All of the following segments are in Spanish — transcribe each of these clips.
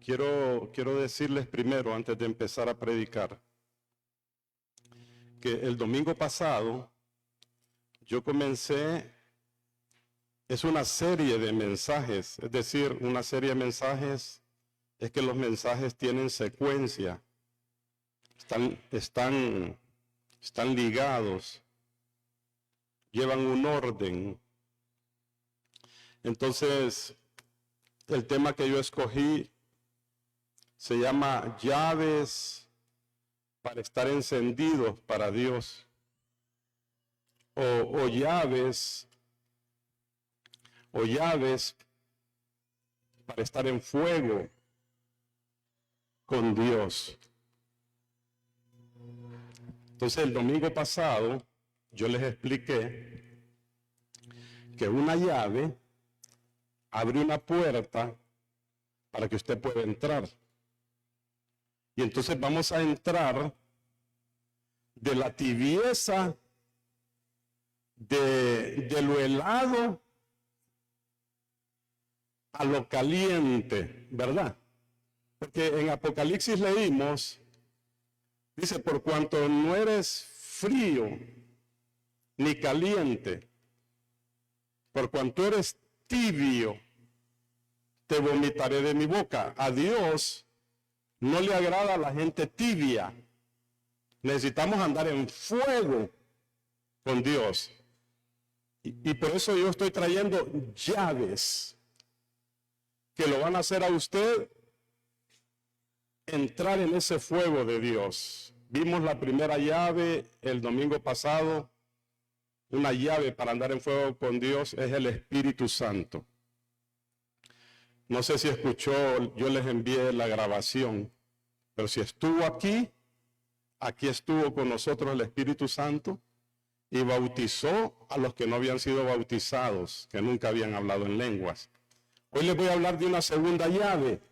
quiero decirles primero, antes de empezar a predicar, que el domingo pasado yo comencé, es una serie de mensajes, es decir, una serie de mensajes es que los mensajes tienen secuencia, están ligados, llevan un orden. Entonces, el tema que yo escogí se llama llaves para estar encendidos para Dios, o llaves para estar en fuego con Dios. Entonces, el domingo pasado yo les expliqué que una llave abre una puerta para que usted pueda entrar. Y entonces vamos a entrar de la tibieza, de lo helado a lo caliente, ¿verdad? Porque en Apocalipsis leímos, dice, por cuanto no eres frío ni caliente, por cuanto eres tibio, te vomitaré de mi boca. A Dios no le agrada a la gente tibia. Necesitamos andar en fuego con Dios. Y por eso yo estoy trayendo llaves que lo van a hacer a usted entrar en ese fuego de Dios. Vimos la primera llave el domingo pasado. Una llave para andar en fuego con Dios es el Espíritu Santo. No sé si escuchó, yo les envié la grabación, pero si estuvo aquí estuvo con nosotros el Espíritu Santo y bautizó a los que no habían sido bautizados, que nunca habían hablado en lenguas. Hoy les voy a hablar de una segunda llave.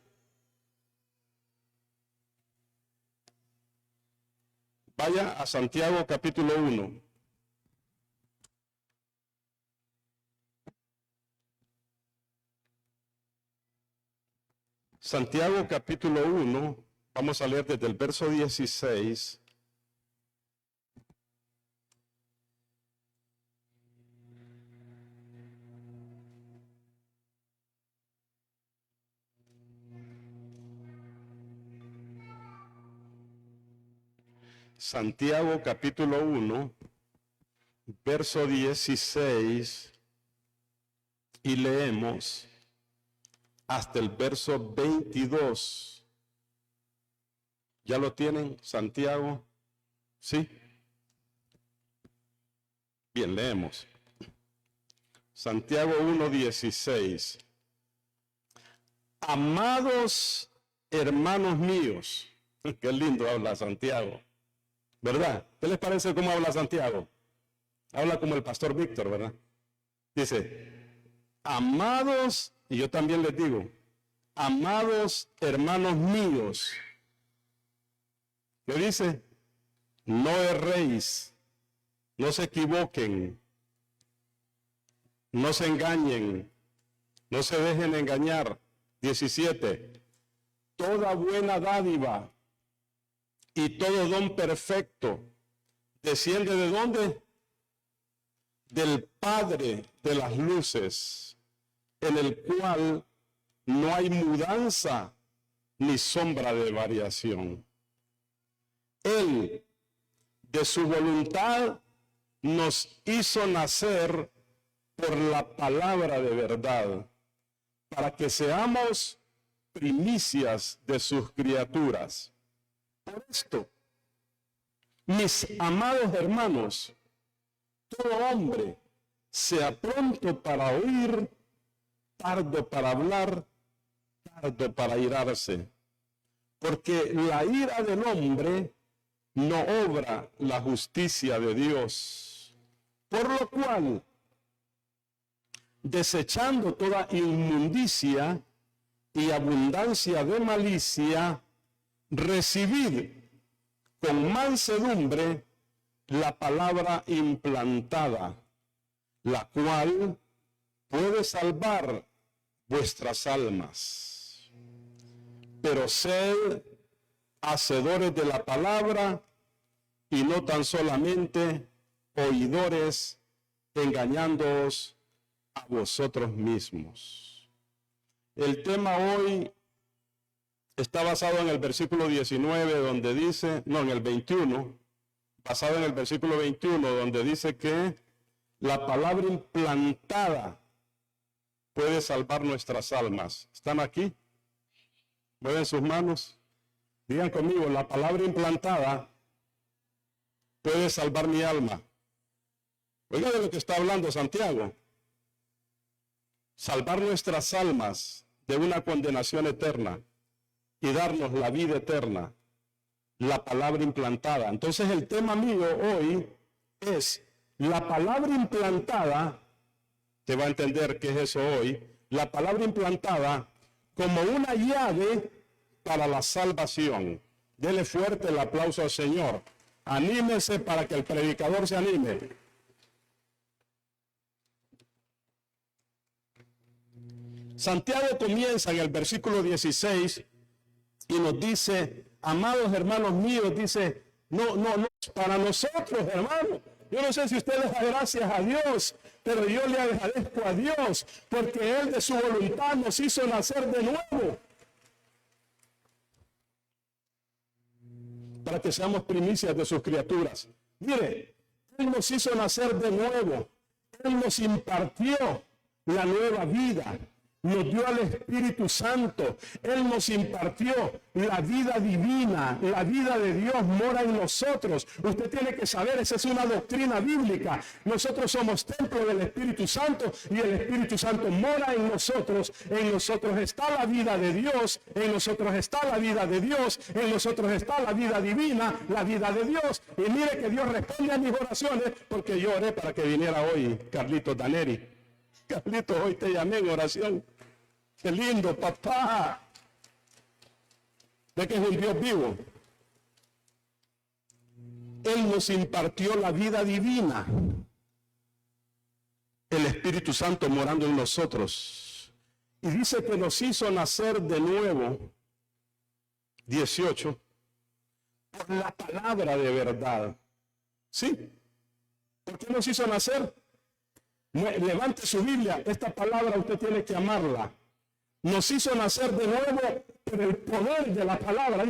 Vaya a Santiago capítulo 1. Santiago capítulo 1, vamos a leer desde el verso 16. Santiago capítulo 1, verso 16, y leemos hasta el verso 22. ¿Ya lo tienen, Santiago? ¿Sí? Bien, leemos. Santiago 1:16. Amados hermanos míos, qué lindo habla Santiago, ¿verdad? ¿Qué les parece cómo habla Santiago? Habla como el pastor Víctor, ¿verdad? Dice, amados, y yo también les digo, amados hermanos míos. ¿Qué dice? No erréis, no se equivoquen, no se engañen, no se dejen engañar. 17. Toda buena dádiva y todo don perfecto desciende ¿de dónde? Del Padre de las luces, en el cual no hay mudanza ni sombra de variación. Él, de su voluntad, nos hizo nacer por la palabra de verdad, para que seamos primicias de sus criaturas. Por esto, mis amados hermanos, todo hombre sea pronto para oír, tardo para hablar, tardo para airarse, porque la ira del hombre no obra la justicia de Dios. Por lo cual, desechando toda inmundicia y abundancia de malicia, recibid con mansedumbre la palabra implantada, la cual puede salvar vuestras almas. pero sed hacedores de la palabra y no tan solamente oidores, engañándoos a vosotros mismos. El tema hoy está basado en el versículo 19, donde dice, no, en el 21, basado en el versículo 21, donde dice que la palabra implantada puede salvar nuestras almas. ¿Están aquí? Mueven sus manos. Digan conmigo, la palabra implantada puede salvar mi alma. Oiga de lo que está hablando Santiago. Salvar nuestras almas de una condenación eterna y darnos la vida eterna. La palabra implantada. Entonces el tema mío hoy es la palabra implantada. Te va a entender qué es eso hoy. La palabra implantada como una llave para la salvación. Dele fuerte el aplauso al Señor. Anímese para que el predicador se anime. Santiago comienza en el versículo 16 y nos dice, amados hermanos míos, dice, no, para nosotros, hermanos. Yo no sé si usted le da gracias a Dios, pero yo le agradezco a Dios porque Él de su voluntad nos hizo nacer de nuevo. Para que seamos primicias de sus criaturas. Mire, Él nos hizo nacer de nuevo. Él nos impartió la nueva vida. Nos dio al Espíritu Santo. Él nos impartió la vida divina. La vida de Dios mora en nosotros. Usted tiene que saber, esa es una doctrina bíblica. Nosotros somos templo del Espíritu Santo y el Espíritu Santo mora en nosotros. En nosotros está la vida de Dios. En nosotros está la vida de Dios. En nosotros está la vida divina, la vida de Dios. Y mire que Dios responde a mis oraciones porque yo oré para que viniera hoy Carlitos Daneri. Carlitos, hoy te llamé en oración. Qué lindo, papá. ¿De que es un Dios vivo? Él nos impartió la vida divina. El Espíritu Santo morando en nosotros. Y dice que nos hizo nacer de nuevo, 18, por la palabra de verdad. ¿Sí? ¿Por qué nos hizo nacer? Levante su Biblia. Esta palabra usted tiene que amarla. Nos hizo nacer de nuevo por el poder de la palabra.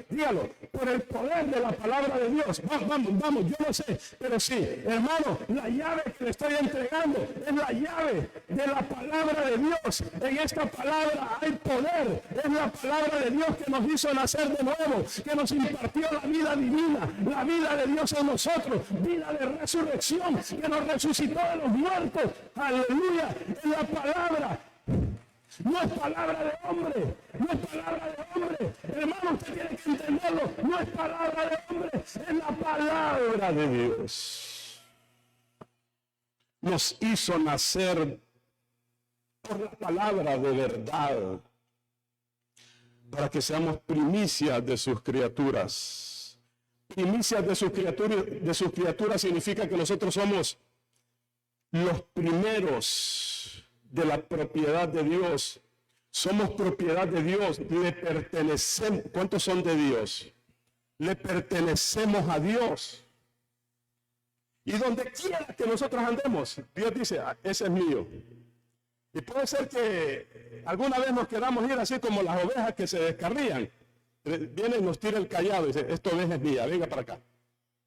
Dígalo, por el poder de la palabra de Dios. Vamos, yo no sé, pero sí, hermano, la llave que le estoy entregando es la llave de la palabra de Dios. En esta palabra hay poder. Es la palabra de Dios que nos hizo nacer de nuevo, que nos impartió la vida divina, la vida de Dios en nosotros, vida de resurrección, que nos resucitó de los muertos. Aleluya, es la palabra. No es palabra de hombre, no es palabra de hombre. Hermano, usted tiene que entenderlo. No es palabra de hombre, es la palabra de Dios. Nos hizo nacer por la palabra de verdad, para que seamos primicias de sus criaturas. Primicias de sus criaturas significa que nosotros somos los primeros de la propiedad de Dios. Somos propiedad de Dios, le pertenecemos. ¿Cuántos son de Dios? Le pertenecemos a Dios. Y donde quiera que nosotros andemos, Dios dice, ese es mío. Y puede ser que alguna vez nos queramos ir así como las ovejas que se descarrían. Viene y nos tira el callado y dice, esta oveja es mía, venga para acá.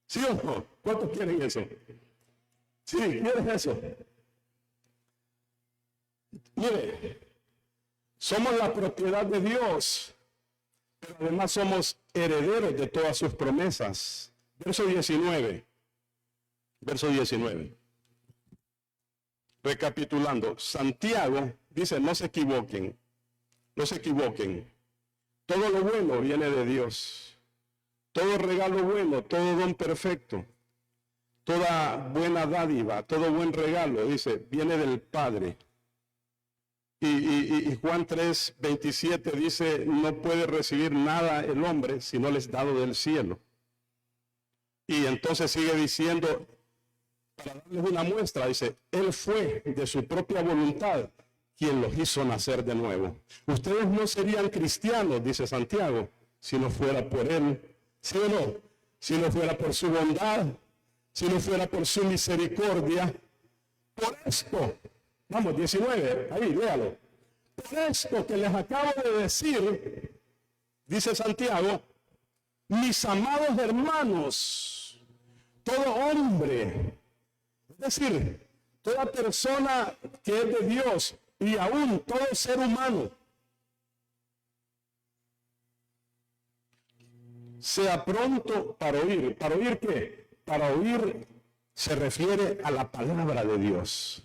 ¿Sí o no? ¿Cuántos quieren eso? Sí, ¿quieres eso? Mire, somos la propiedad de Dios, pero además somos herederos de todas sus promesas. Verso 19. Verso 19. Recapitulando, Santiago dice, no se equivoquen, no se equivoquen. Todo lo bueno viene de Dios. Todo regalo bueno, todo don perfecto, toda buena dádiva, todo buen regalo, dice, viene del Padre. Y Juan 3:27 dice, no puede recibir nada el hombre si no les es dado del cielo. Y entonces sigue diciendo, para darles una muestra, dice, Él fue de su propia voluntad quien los hizo nacer de nuevo. Ustedes no serían cristianos, dice Santiago, si no fuera por Él. ¿Sí o no? Si no fuera por su bondad, si no fuera por su misericordia. Por esto, vamos, 19, ahí, léalo. Por esto que les acabo de decir, dice Santiago, mis amados hermanos, todo hombre, es decir, toda persona que es de Dios y aún todo ser humano, sea pronto para oír. ¿Para oír qué? Para oír se refiere a la palabra de Dios.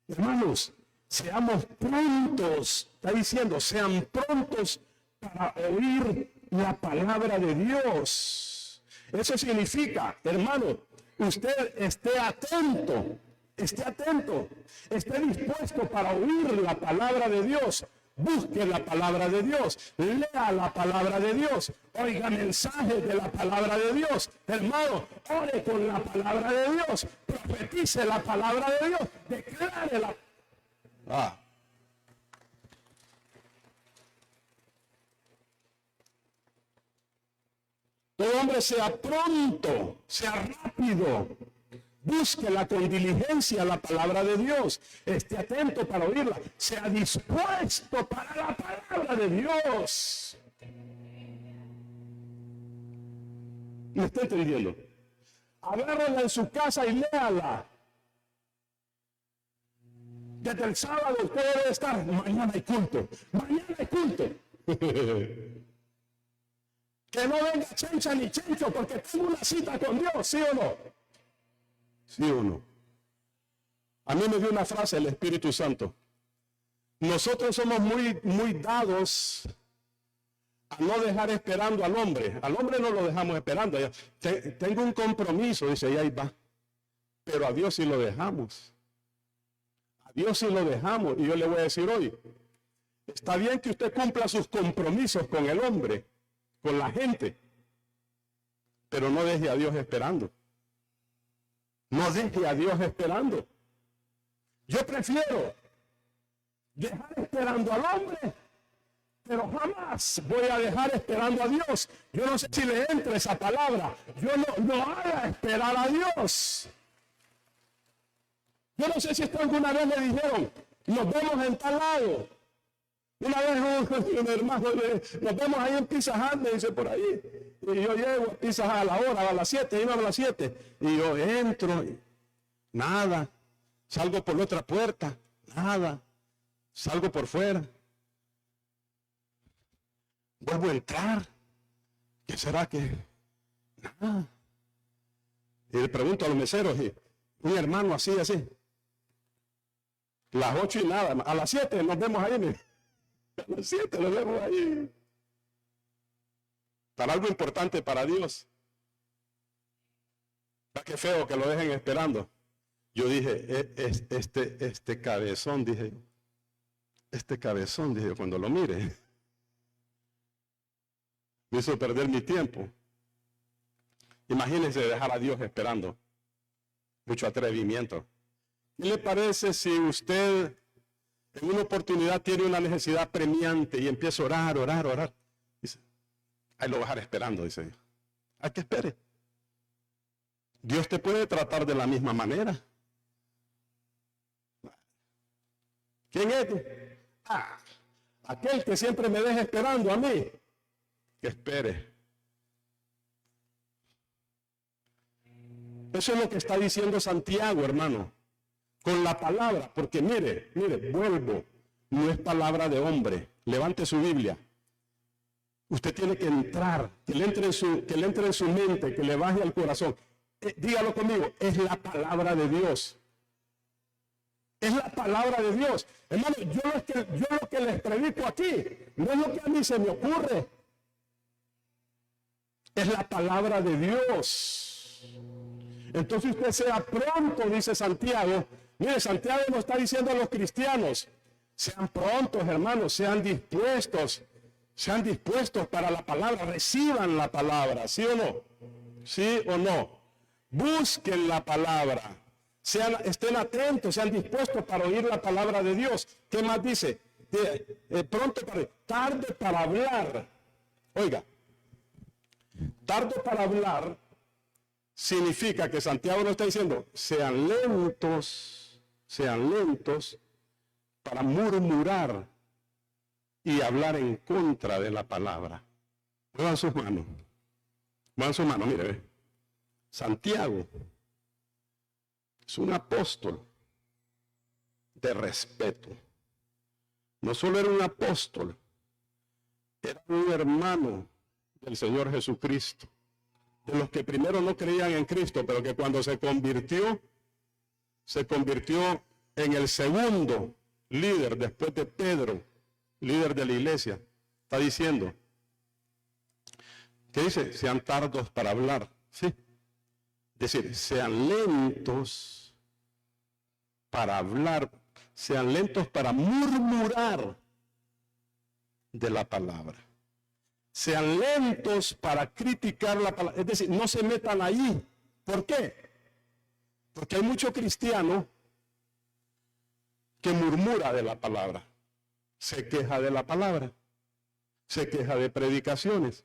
Hermanos, seamos prontos, está diciendo, sean prontos para oír la palabra de Dios. Eso significa, hermano, usted esté atento, esté dispuesto para oír la palabra de Dios. Busque la palabra de Dios, lea la palabra de Dios, oiga mensajes de la palabra de Dios. Hermano, ore con la palabra de Dios, profetice la palabra de Dios, declare la... Todo hombre sea pronto, sea rápido. Búsquela con diligencia la palabra de Dios. Esté atento para oírla. Sea dispuesto para la palabra de Dios. ¿Me está entendiendo? Agárrala en su casa y léala. Desde el sábado usted debe estar. Mañana hay culto. Mañana hay culto. Que no venga chencha ni chencho porque tengo una cita con Dios, ¿sí o no? ¿Sí o no? A mí me dio una frase el Espíritu Santo. Nosotros somos muy dados a no dejar esperando al hombre. Al hombre no lo dejamos esperando. Tengo un compromiso, dice, y ahí va. Pero a Dios sí lo dejamos. A Dios sí lo dejamos. Y yo le voy a decir hoy, está bien que usted cumpla sus compromisos con el hombre, con la gente, pero no deje a Dios esperando. No deje a Dios esperando. Yo prefiero dejar esperando al hombre, pero jamás voy a dejar esperando a Dios. Yo no sé si le entra esa palabra. Yo no haga esperar a Dios. Yo no sé si esto alguna vez le dijeron, nos vemos en tal lado. Una vez un hermano, nos vemos ahí en Pizza Hut, me dice por ahí. Y yo llego a Pizza Hut a la hora, a las 7, iba a las 7. Y yo entro, nada. Salgo por la otra puerta, nada. Salgo por fuera. Vuelvo a entrar. ¿Qué será que? Nada. Y le pregunto a los meseros, un hermano así. Las 8 y nada. A las 7 nos vemos ahí. A las 7 nos vemos ahí. Para algo importante para Dios. Qué feo que lo dejen esperando. Yo dije, este cabezón, dije yo, cuando lo mire, me hizo perder mi tiempo. Imagínense dejar a Dios esperando. Mucho atrevimiento. ¿Qué le parece si usted en una oportunidad tiene una necesidad premiante y empieza a orar? Dice, ahí lo voy a dejar esperando, dice Dios. ¿A qué espere? Dios te puede tratar de la misma manera. ¿Quién es? Aquel que siempre me deja esperando a mí. Que espere. Eso es lo que está diciendo Santiago, hermano. Con la palabra, porque mire, vuelvo. No es palabra de hombre. Levante su Biblia. Usted tiene que entrar, que le entre en su mente, que le baje al corazón. Dígalo conmigo, es la palabra de Dios. Es la palabra de Dios. Hermano, yo lo que les predico aquí, no es lo que a mí se me ocurre. Es la palabra de Dios. Entonces usted sea pronto, dice Santiago. Mire, Santiago nos está diciendo a los cristianos, sean prontos, hermanos, sean dispuestos para la palabra, reciban la palabra, ¿sí o no? ¿Sí o no? Busquen la palabra, Estén atentos, sean dispuestos para oír la palabra de Dios. ¿Qué más dice? Tarde para hablar. Oiga, tarde para hablar significa que Santiago nos está diciendo, sean lentos para murmurar y hablar en contra de la palabra. Muevan sus manos, mire, ve. Santiago es un apóstol de respeto. No solo era un apóstol, era un hermano del Señor Jesucristo, de los que primero no creían en Cristo, pero que cuando se convirtió en el segundo líder después de Pedro, líder de la iglesia. Está diciendo, ¿qué dice? Sean tardos para hablar, ¿sí? Es decir, sean lentos para hablar, sean lentos para murmurar de la palabra. Sean lentos para criticar la palabra. Es decir, no se metan ahí. ¿Por qué? Porque hay mucho cristiano que murmura de la palabra. Se queja de la palabra. Se queja de predicaciones.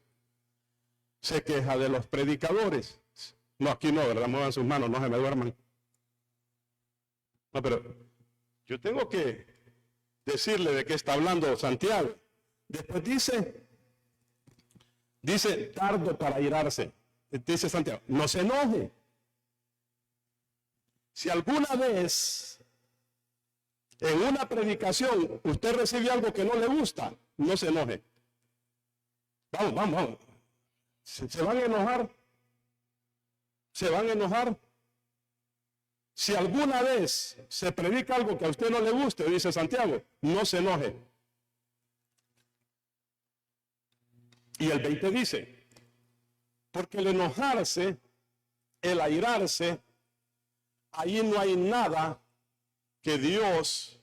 Se queja de los predicadores. No, aquí no, ¿verdad? Muevan sus manos, no se me duerman. No, pero yo tengo que decirle de qué está hablando Santiago. Después dice tardo para irarse. Dice Santiago, no se enoje. Si alguna vez en una predicación usted recibe algo que no le gusta, no se enoje. Vamos. ¿Se van a enojar? ¿Se van a enojar? Si alguna vez se predica algo que a usted no le guste, dice Santiago, no se enoje. Y el 20 dice, porque el enojarse, el airarse, ahí no hay nada que Dios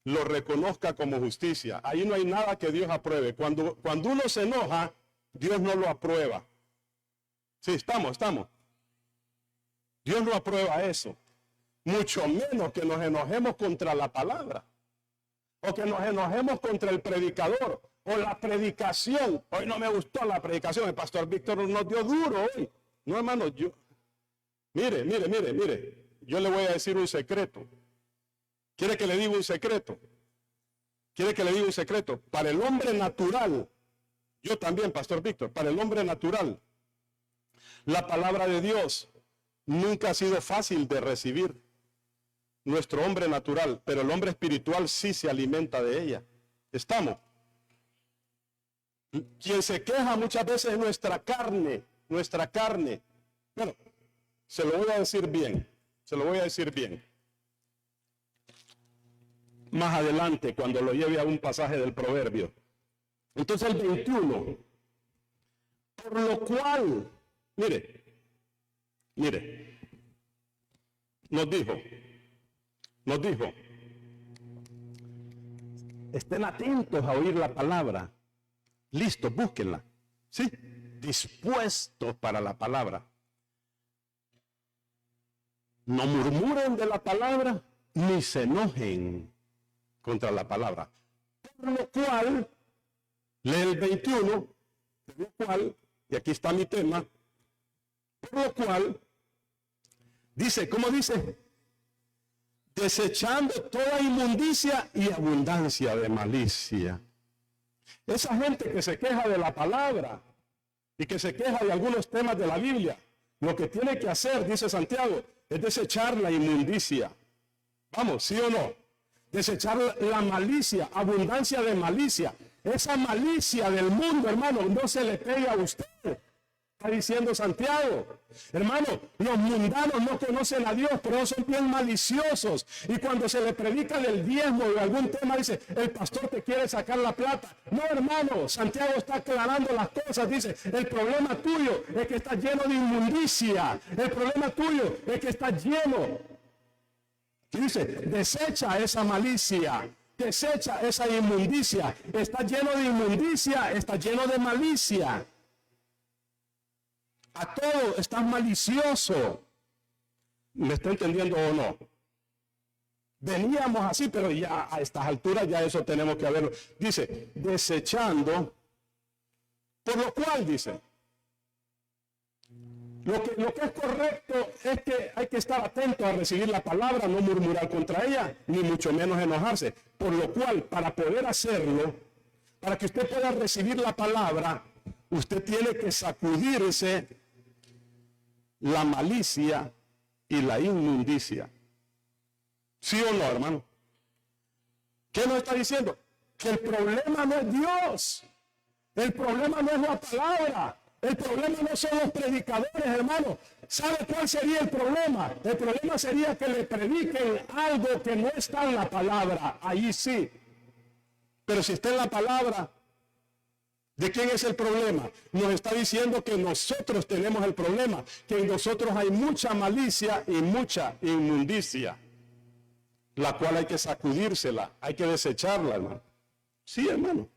lo reconozca como justicia. Ahí no hay nada que Dios apruebe. Cuando uno se enoja, Dios no lo aprueba. Sí, estamos. Dios no aprueba eso. Mucho menos que nos enojemos contra la palabra. O que nos enojemos contra el predicador. O la predicación. Hoy no me gustó la predicación. El pastor Víctor nos dio duro hoy. No, hermano, Mire. Yo le voy a decir un secreto. ¿Quiere que le diga un secreto? Para el hombre natural, yo también, pastor Víctor, para el hombre natural, la palabra de Dios nunca ha sido fácil de recibir. Nuestro hombre natural, pero el hombre espiritual sí se alimenta de ella. ¿Estamos? Quien se queja muchas veces es nuestra carne. Bueno, se lo voy a decir bien. Más adelante, cuando lo lleve a un pasaje del Proverbio. Entonces el 21. Por lo cual, mire, nos dijo, estén atentos a oír la palabra. Listos, búsquenla. ¿Sí? Dispuestos para la palabra. No murmuren de la palabra, ni se enojen contra la palabra. Por lo cual, lee el 21, por lo cual, y aquí está mi tema, por lo cual, dice, ¿cómo dice? Desechando toda inmundicia y abundancia de malicia. Esa gente que se queja de la palabra y que se queja de algunos temas de la Biblia, lo que tiene que hacer, dice Santiago, es desechar la inmundicia. Vamos, ¿sí o no? Desechar la malicia, abundancia de malicia. Esa malicia del mundo, hermano, no se le pega a usted. Está diciendo Santiago. Hermano, los mundanos no conocen a Dios, pero son bien maliciosos. Y cuando se le predica del diezmo o algún tema, dice, el pastor te quiere sacar la plata. No, hermano, Santiago está aclarando las cosas. Dice, el problema tuyo es que está lleno de inmundicia. El problema tuyo es que está lleno. Y dice, desecha esa malicia. Desecha esa inmundicia. Está lleno de inmundicia, está lleno de malicia. A todo estás malicioso. ¿Me está entendiendo o no? Veníamos así, pero ya a estas alturas ya eso tenemos que verlo. Dice, desechando, por lo cual dice, lo que es correcto es que hay que estar atento a recibir la palabra, no murmurar contra ella, ni mucho menos enojarse. Por lo cual, para poder hacerlo, para que usted pueda recibir la palabra, usted tiene que sacudirse la malicia y la inmundicia. ¿Sí o no, hermano? ¿Qué nos está diciendo? Que el problema no es Dios. El problema no es la palabra. El problema no son los predicadores, hermano. ¿Sabe cuál sería el problema? El problema sería que le prediquen algo que no está en la palabra. Ahí sí. Pero si está en la palabra, ¿de quién es el problema? Nos está diciendo que nosotros tenemos el problema, que en nosotros hay mucha malicia y mucha inmundicia, la cual hay que sacudírsela, hay que desecharla, hermano. Sí, hermano.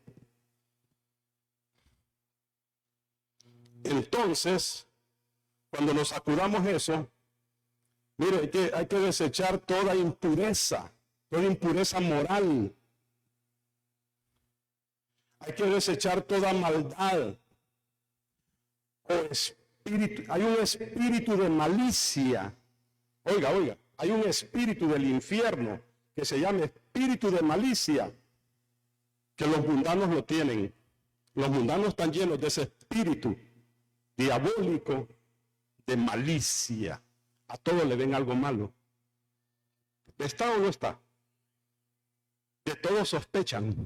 Entonces, cuando nos sacudamos eso, mire, hay que desechar toda impureza moral. Hay que desechar toda maldad o espíritu. Hay un espíritu de malicia. Oiga, hay un espíritu del infierno que se llama espíritu de malicia, que los mundanos lo tienen. Los mundanos están llenos de ese espíritu diabólico de malicia. A todos le ven algo malo. ¿Está o no está? De todos sospechan.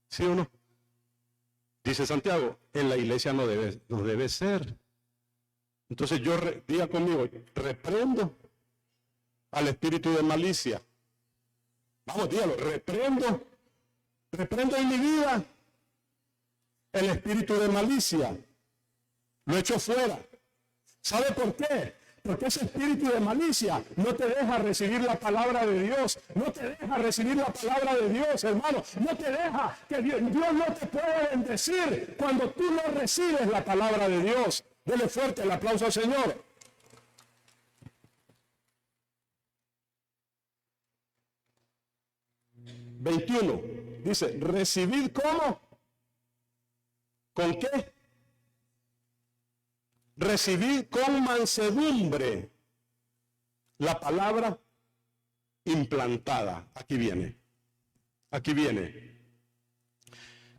¿Sí o no? Dice Santiago, en la iglesia no debe ser. Entonces diga conmigo, reprendo al espíritu de malicia. Vamos, dígalo, reprendo en mi vida el espíritu de malicia. Lo echo fuera. ¿Sabe por qué? Porque ese espíritu de malicia no te deja recibir la palabra de Dios. No te deja recibir la palabra de Dios, hermano. No te deja, que Dios no te puede bendecir cuando tú no recibes la palabra de Dios. Dele fuerte el aplauso al Señor. ...21... dice, recibid ¿cómo? ¿Con qué? Recibid con mansedumbre la palabra implantada. Aquí viene.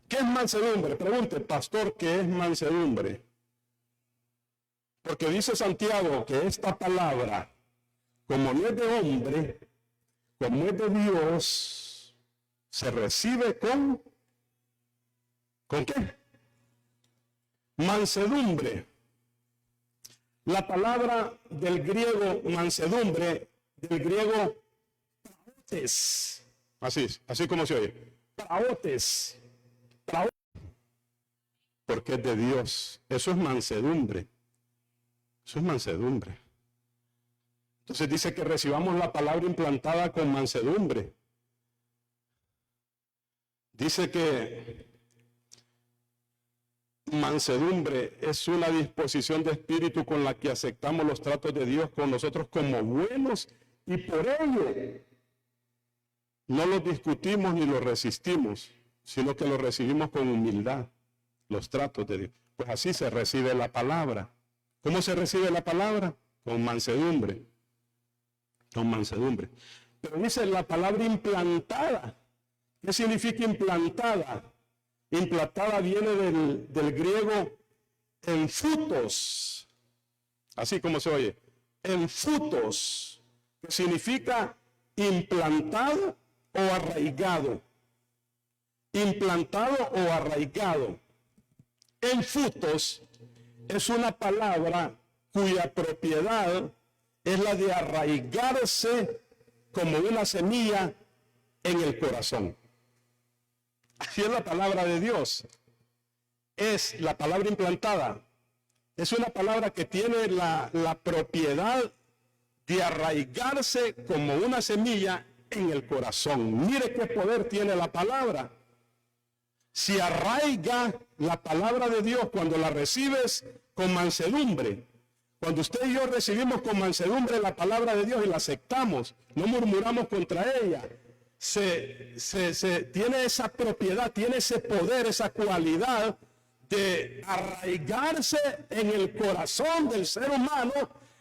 ¿Qué es mansedumbre? Pregunte, pastor, ¿qué es mansedumbre? Porque dice Santiago que esta palabra, como no es de hombre, como es de Dios, se recibe ¿con qué? Mansedumbre. La palabra del griego mansedumbre, del griego praotes, así como se oye, praotes, porque es de Dios. Eso es mansedumbre. Entonces dice que recibamos la palabra implantada con mansedumbre. Dice que mansedumbre es una disposición de espíritu con la que aceptamos los tratos de Dios con nosotros como buenos, y por ello no los discutimos ni los resistimos, sino que los recibimos con humildad, los tratos de Dios. Pues así se recibe la palabra. ¿Cómo se recibe la palabra? Con mansedumbre. Pero dice la palabra implantada. ¿Qué significa implantada? Implantada viene del griego enfutos, así como se oye, enfutos, que significa implantado o arraigado. Implantado o arraigado. Enfutos es una palabra cuya propiedad es la de arraigarse como una semilla en el corazón. Así es la palabra de Dios. Es la palabra implantada. Es una palabra que tiene la propiedad de arraigarse como una semilla en el corazón. Mire qué poder tiene la palabra. Si arraiga la palabra de Dios cuando la recibes con mansedumbre, Cuando usted y yo recibimos con mansedumbre la palabra de Dios y la aceptamos, no murmuramos contra ella, tiene esa propiedad, tiene ese poder, esa cualidad de arraigarse en el corazón del ser humano,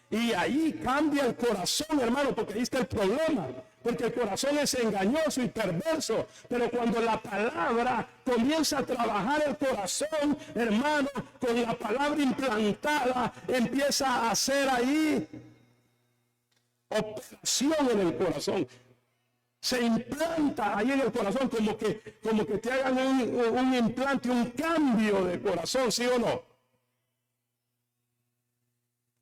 y ahí cambia el corazón, hermano, porque ahí está el problema. Porque el corazón es engañoso y perverso, pero cuando la palabra comienza a trabajar el corazón, hermano, con la palabra implantada, empieza a hacer ahí operación en el corazón. Se implanta ahí en el corazón, como que te hagan un implante, un cambio de corazón, ¿sí o no?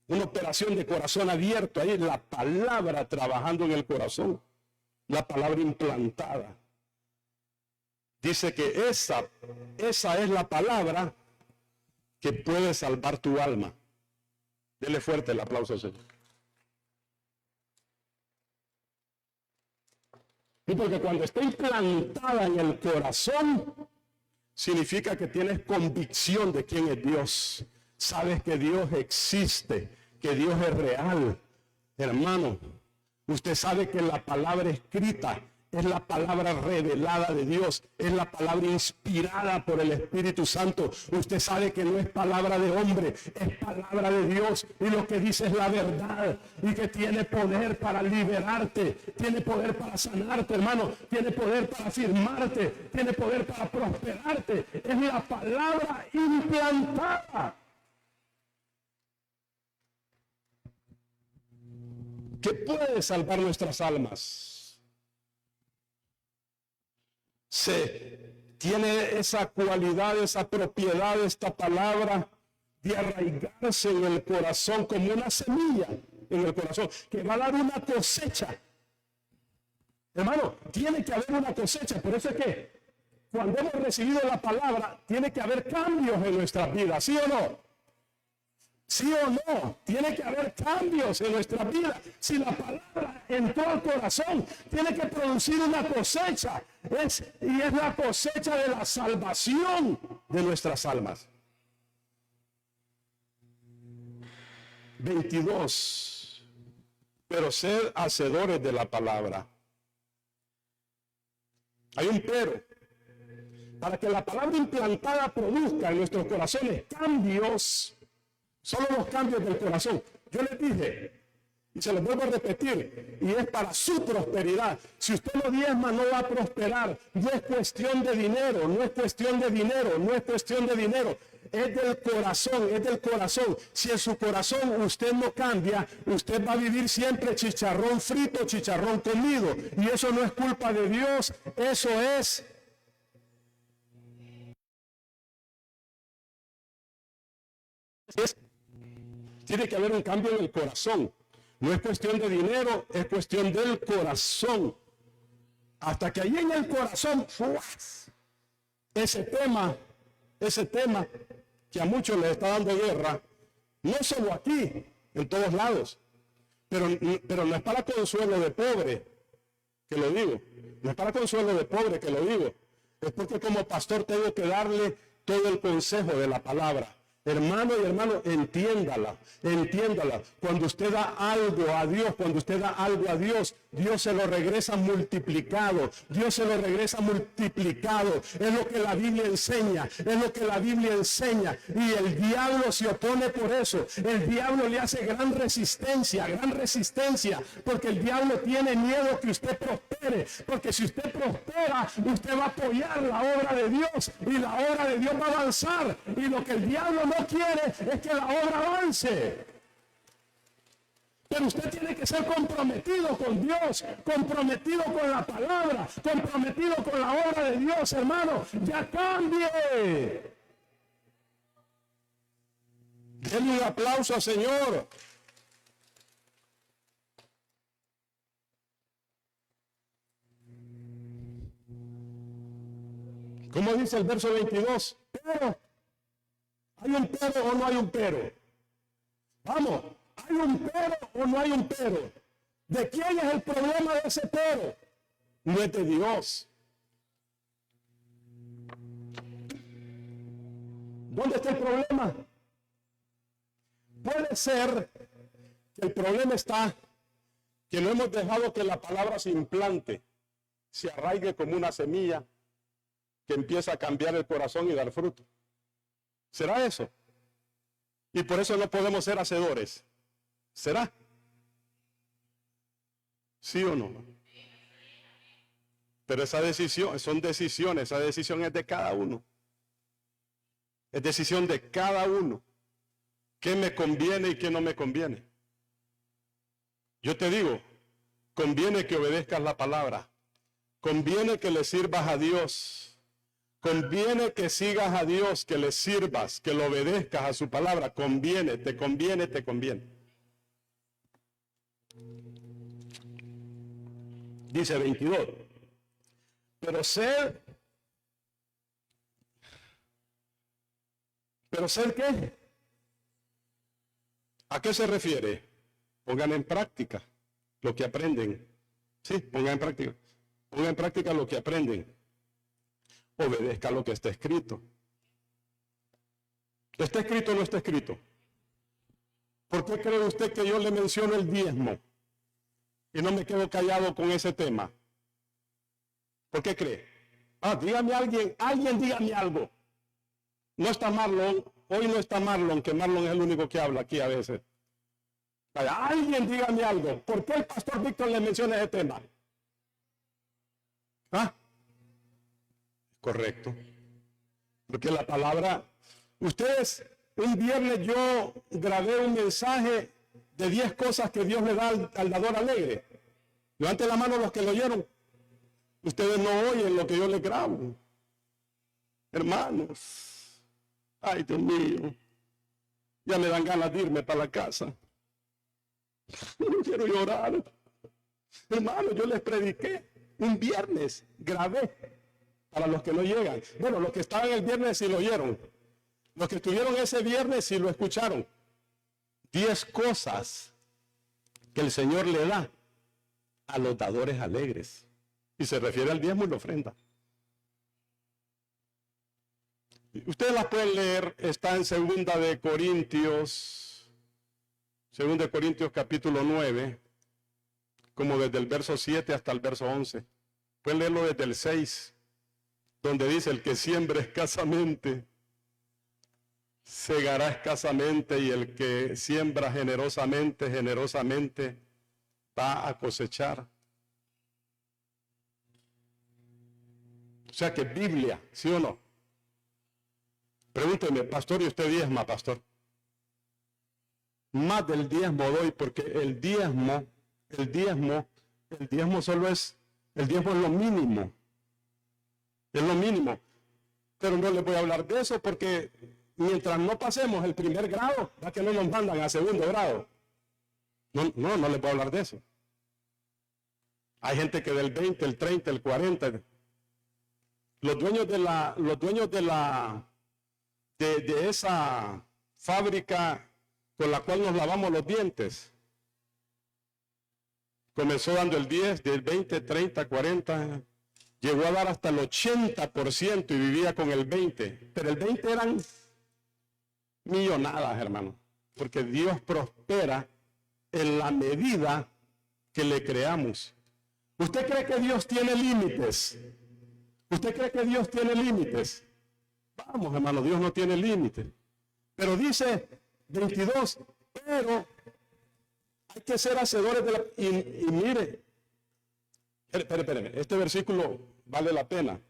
Una operación de corazón abierto, ahí la palabra trabajando en el corazón. La palabra implantada. Dice que esa es la palabra que puede salvar tu alma. Dele fuerte el aplauso al Señor. Y porque cuando está implantada en el corazón, significa que tienes convicción de quién es Dios. Sabes que Dios existe, que Dios es real. Hermano, usted sabe que la palabra escrita es la palabra revelada de Dios, es la palabra inspirada por el Espíritu Santo. Usted sabe que no es palabra de hombre, es palabra de Dios, y lo que dice es la verdad, y que tiene poder para liberarte, tiene poder para sanarte, hermano, tiene poder para afirmarte, tiene poder para prosperarte. Es la palabra implantada que puede salvar nuestras almas. Tiene esa cualidad, esa propiedad, esta palabra de arraigarse en el corazón como una semilla en el corazón, que va a dar una cosecha. Hermano, tiene que haber una cosecha. Por eso es que cuando hemos recibido la palabra, tiene que haber cambios en nuestras vidas, ¿sí o no? ¿Sí o no? Tiene que haber cambios en nuestra vida. Si la palabra entró al corazón, tiene que producir una cosecha. Y es la cosecha de la salvación de nuestras almas. 22. Pero sed hacedores de la palabra. Hay un pero. Para que la palabra implantada produzca en nuestros corazones cambios, solo los cambios del corazón. Yo les dije, y se los vuelvo a repetir, y es para su prosperidad. Si usted no diezma, no va a prosperar. No es cuestión de dinero, no es cuestión de dinero, no es cuestión de dinero. Es del corazón, es del corazón. Si en su corazón usted no cambia, usted va a vivir siempre chicharrón frito, chicharrón comido. Y eso no es culpa de Dios, eso es... Tiene que haber un cambio en el corazón. No es cuestión de dinero, es cuestión del corazón. Hasta que ahí en el corazón, ese tema que a muchos les está dando guerra, no solo aquí, en todos lados, pero no es para consuelo de pobre que lo digo, no es para consuelo de pobre que lo digo, es porque como pastor tengo que darle todo el consejo de la palabra. Hermano y hermano, entiéndala. Cuando usted da algo a Dios, Dios se lo regresa multiplicado. Es lo que la Biblia enseña, Y el diablo se opone por eso. El diablo le hace gran resistencia, porque el diablo tiene miedo que usted prospere. Porque si usted prospera, usted va a apoyar la obra de Dios, y la obra de Dios va a avanzar. Y lo que el diablo no quiere es que la obra avance. Pero usted tiene que ser comprometido con Dios, comprometido con la palabra, comprometido con la obra de Dios, hermano. Ya cambie. Denle un aplauso al Señor. ¿Cómo dice el verso 22? Pero, ¿hay un pero o no hay un pero? Vamos, ¿hay un pero o no hay un pero? ¿De quién es el problema de ese pero? No es de Dios. ¿Dónde está el problema? Puede puede ser que el problema está que no hemos dejado que la palabra se implante, se arraigue como una semilla que empieza a cambiar el corazón y dar fruto. ¿Será eso? Y por eso no podemos ser hacedores. ¿Será? ¿Sí o no? Pero esa decisión, son decisiones, esa decisión es de cada uno. Es decisión de cada uno. ¿Qué me conviene y qué no me conviene? Yo te digo, conviene que obedezcas la palabra. Conviene que le sirvas a Dios. Conviene que sigas a Dios, que le sirvas, que lo obedezcas a su palabra. Conviene, te conviene, te conviene. Dice 22. Pero sed ¿qué? ¿A qué se refiere? Pongan en práctica lo que aprenden. Sí, pongan en práctica. Pongan en práctica lo que aprenden. Obedezca lo que está escrito. ¿Está escrito o no está escrito? ¿Por qué cree usted que yo le menciono el diezmo y no me quedo callado con ese tema? ¿Por qué cree? Dígame alguien dígame algo. No está Marlon, hoy no está Marlon, que Marlon es el único que habla aquí a veces. Alguien dígame algo. ¿Por qué el pastor Víctor le menciona ese tema? Correcto. Porque la palabra, ustedes, un viernes yo grabé un mensaje de 10 cosas que Dios le da al dador alegre. Levanten la mano los que lo oyeron. Ustedes no oyen lo que yo les grabo. Hermanos, ay Dios mío, ya me dan ganas de irme para la casa. No quiero llorar. Hermano, yo les prediqué un viernes, grabé para los que no llegan. Bueno, los que estaban el viernes sí lo oyeron. Los que estuvieron ese viernes sí lo escucharon. 10 cosas que el Señor le da a los dadores alegres. Y se refiere al diezmo y la ofrenda. Ustedes las pueden leer, está en 2 Corintios capítulo 9, como desde el verso 7 hasta el verso 11. Pueden leerlo desde el 6, donde dice: el que siembra escasamente, segará escasamente, y el que siembra generosamente, generosamente va a cosechar. O sea que Biblia, ¿sí o no? Pregúnteme, pastor, ¿y usted diezma, pastor? Más del diezmo doy, porque el diezmo solo es, el diezmo es lo mínimo. Es lo mínimo. Pero no les voy a hablar de eso porque mientras no pasemos el primer grado, ya que no nos mandan a segundo grado. No les voy a hablar de eso. Hay gente que del 20, el 30, el 40, los dueños de esa fábrica con la cual nos lavamos los dientes, comenzó dando el 10, del 20, 30, 40, llegó a dar hasta el 80% y vivía con el 20, pero el 20 eran millonadas, hermano, porque Dios prospera en la medida que le creamos. ¿Usted cree que Dios tiene límites? ¿Usted cree que Dios tiene límites? Vamos, hermano, Dios no tiene límites. Pero dice 22, pero hay que ser hacedores de la... Y mire, espéreme, este versículo vale la pena.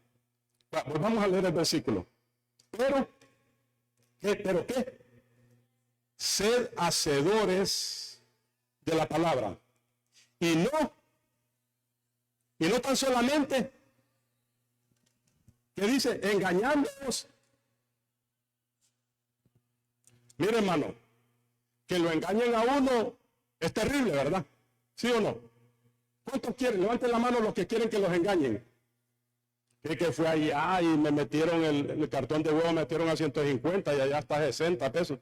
Vamos a leer el versículo. ¿Pero qué? Sed hacedores de la palabra. Y no tan solamente, que dice, engañándonos. Mire, hermano, que lo engañen a uno es terrible, ¿verdad? ¿Sí o no? ¿Cuántos quieren? Levanten la mano los que quieren que los engañen. Que fue allá y me metieron el cartón de huevo, me metieron a 150 y allá está 60 pesos.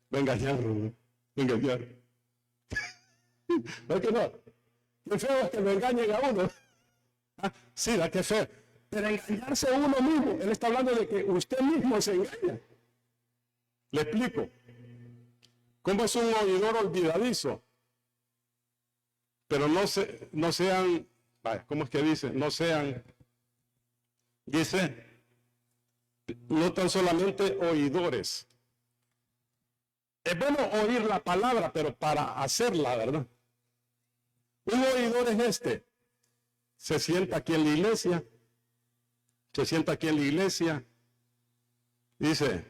Me engañaron. ¿No es que no? Qué feo es que lo engañen a uno. Sí, da que feo. Pero engañarse a uno mismo, él está hablando de que usted mismo se engaña. Le explico. ¿Cómo es un oidor olvidadizo? Pero no sean, ¿cómo es que dice? No sean, dice, no tan solamente oidores. Es bueno oír la palabra, pero para hacerla, ¿verdad? Un oidor es este. Se sienta aquí en la iglesia. Dice,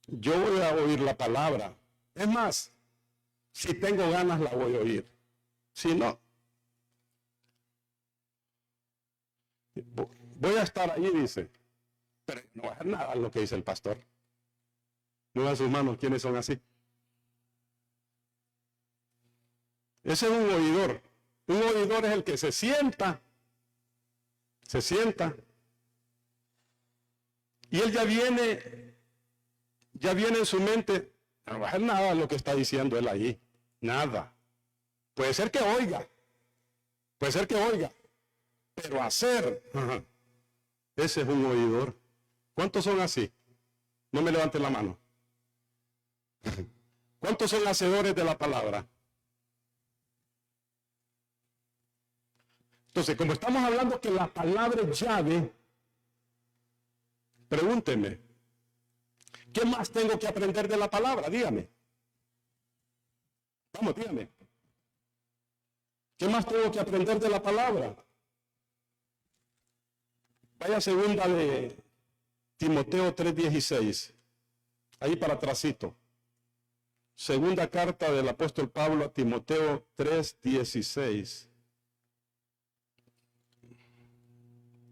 yo voy a oír la palabra. Es más, si tengo ganas la voy a oír. Si no, voy a estar ahí, dice. Pero no va a hacer nada lo que dice el pastor. Muevan sus manos, ¿quiénes son así? Ese es un oidor. Un oidor es el que se sienta, y él ya viene en su mente, no va a hacer nada lo que está diciendo él ahí, nada. Puede ser que oiga, pero hacer, ese es un oidor. ¿Cuántos son así? No me levanten la mano. ¿Cuántos son hacedores de la palabra? Entonces, como estamos hablando que la palabra es llave, pregúnteme, ¿qué más tengo que aprender de la palabra? Dígame. Vamos, dígame. ¿Qué más tengo que aprender de la palabra? Vaya segunda de Timoteo 3:16. Ahí para atrásito. Segunda carta del apóstol Pablo a Timoteo 3:16.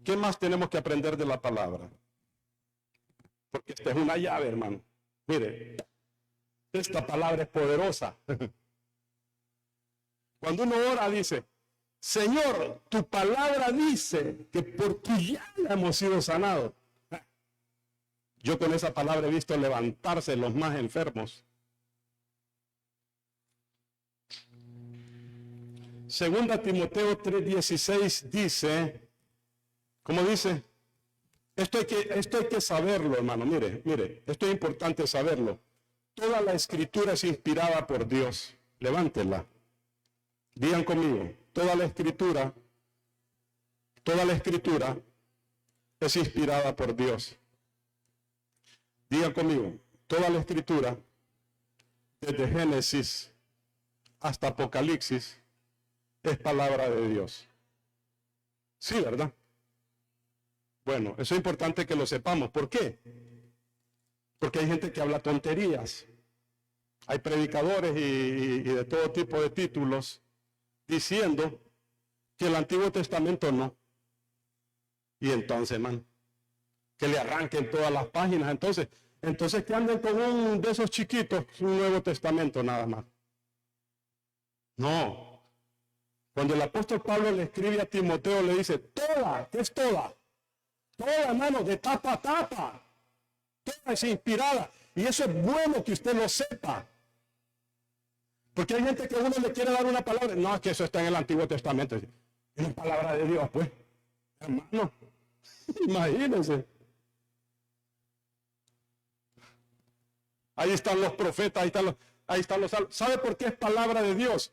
¿Qué más tenemos que aprender de la palabra? Porque esta es una llave, hermano. Mire, esta palabra es poderosa. Cuando uno ora dice, Señor, tu palabra dice que por tu llaga hemos sido sanados. Yo con esa palabra he visto levantarse los más enfermos. Segunda Timoteo 3:16 dice, ¿cómo dice? Esto hay que saberlo, hermano. Mire, esto es importante saberlo. Toda la escritura es inspirada por Dios. Levántela. Digan conmigo, toda la escritura es inspirada por Dios. Digan conmigo, toda la escritura, desde Génesis hasta Apocalipsis, es palabra de Dios. Sí, ¿verdad? Bueno, eso es importante que lo sepamos. ¿Por qué? Porque hay gente que habla tonterías. Hay predicadores y de todo tipo de títulos diciendo que el Antiguo Testamento no. Y entonces, hermano, que le arranquen todas las páginas. Entonces que anden con un de esos chiquitos, un Nuevo Testamento nada más. No. Cuando el apóstol Pablo le escribe a Timoteo, le dice, toda, ¿qué es toda? Toda, hermano, de tapa a tapa. Toda es inspirada. Y eso es bueno que usted lo sepa. Porque hay gente que a uno le quiere dar una palabra. No, es que eso está en el Antiguo Testamento. Es la palabra de Dios, pues. Hermano, imagínense. Ahí están los profetas, ahí están los salmos. ¿Sabe por qué es palabra de Dios?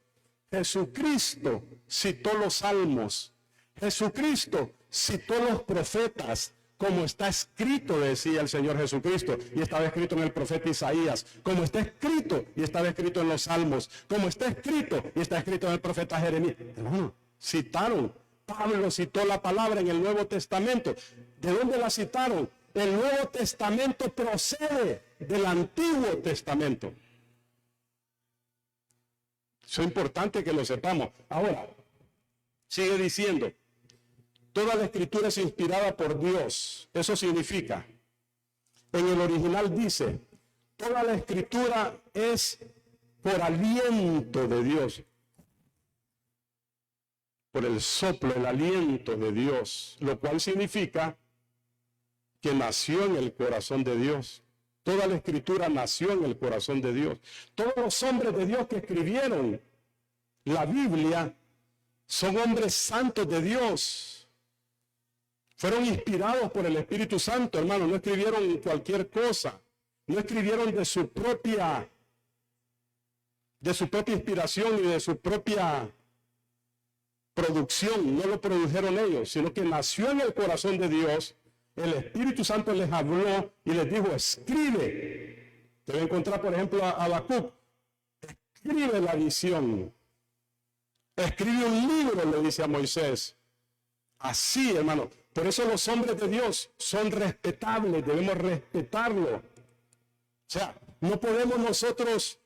Jesucristo citó los salmos. Jesucristo citó los profetas. Como está escrito, decía el Señor Jesucristo, y estaba escrito en el profeta Isaías, como está escrito y estaba escrito en los Salmos, como está escrito y está escrito en el profeta Jeremías. Hermano, citaron. Pablo citó la palabra en el Nuevo Testamento. ¿De dónde la citaron? El Nuevo Testamento procede del Antiguo Testamento. Eso es importante que lo sepamos. Ahora, sigue diciendo, toda la escritura es inspirada por Dios. Eso significa, en el original dice, toda la escritura es por aliento de Dios. Por el soplo, el aliento de Dios. Lo cual significa que nació en el corazón de Dios. Toda la escritura nació en el corazón de Dios. Todos los hombres de Dios que escribieron la Biblia son hombres santos de Dios. Fueron inspirados por el Espíritu Santo, hermano. No escribieron cualquier cosa. No escribieron de su propia de su propia inspiración y de su propia producción, no lo produjeron ellos, sino que nació en el corazón de Dios. El Espíritu Santo les habló y les dijo, escribe. Te voy a encontrar, por ejemplo, a Habacuc. Escribe la visión. Escribe un libro, le dice a Moisés. Así, hermano. Por eso los hombres de Dios son respetables, debemos respetarlo. O sea, no podemos nosotros,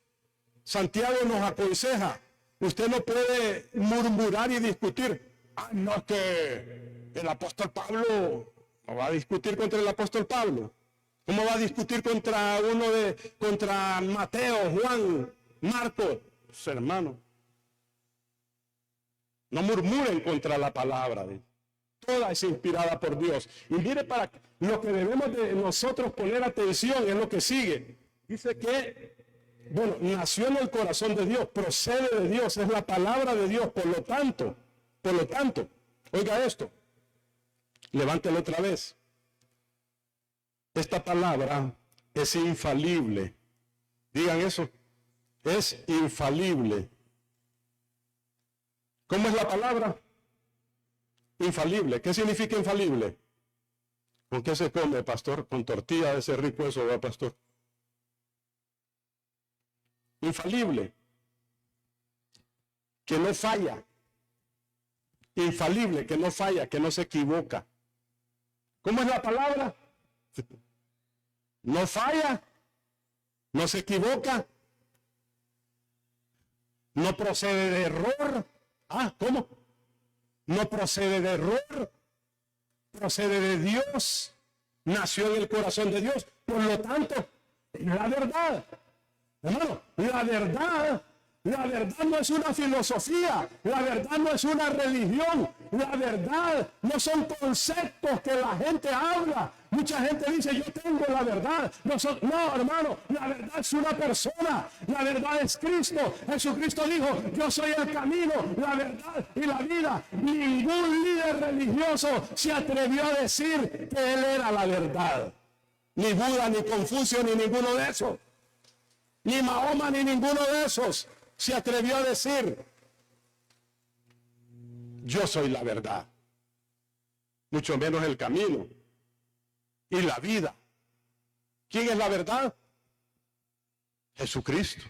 Santiago nos aconseja, usted no puede murmurar y discutir. Ah, no, es que el apóstol Pablo no va a discutir contra el apóstol Pablo. ¿Cómo va a discutir contra Mateo, Juan, Marcos? Pues, hermano, no murmuren contra la palabra. Toda es inspirada por Dios. Y mire, para lo que debemos de nosotros poner atención es lo que sigue. Dice que, bueno, nació en el corazón de Dios, procede de Dios, es la palabra de Dios. Por lo tanto, oiga esto, levántelo otra vez. Esta palabra es infalible. Digan eso, es infalible. ¿Cómo es la palabra? Infalible. ¿Qué significa infalible? ¿Con qué se come, pastor? Con tortilla de ese rico eso, ¿verdad, pastor? Infalible. Que no falla. Infalible, que no falla, que no se equivoca. ¿Cómo es la palabra? No falla, no se equivoca, no procede de error. Ah, ¿cómo? No procede de error, procede de Dios, nació en el corazón de Dios. Por lo tanto, la verdad, hermano, la verdad no es una filosofía, la verdad no es una religión, la verdad no son conceptos que la gente habla. Mucha gente dice, yo tengo la verdad. No, hermano, la verdad es una persona, la verdad es Cristo. Jesucristo dijo, yo soy el camino, la verdad y la vida. Ningún líder religioso se atrevió a decir que él era la verdad. Ni Buda, ni Confucio, ni ninguno de esos. Ni Mahoma, ni ninguno de esos se atrevió a decir, yo soy la verdad, mucho menos el camino y la vida. ¿Quién es la verdad? Jesucristo.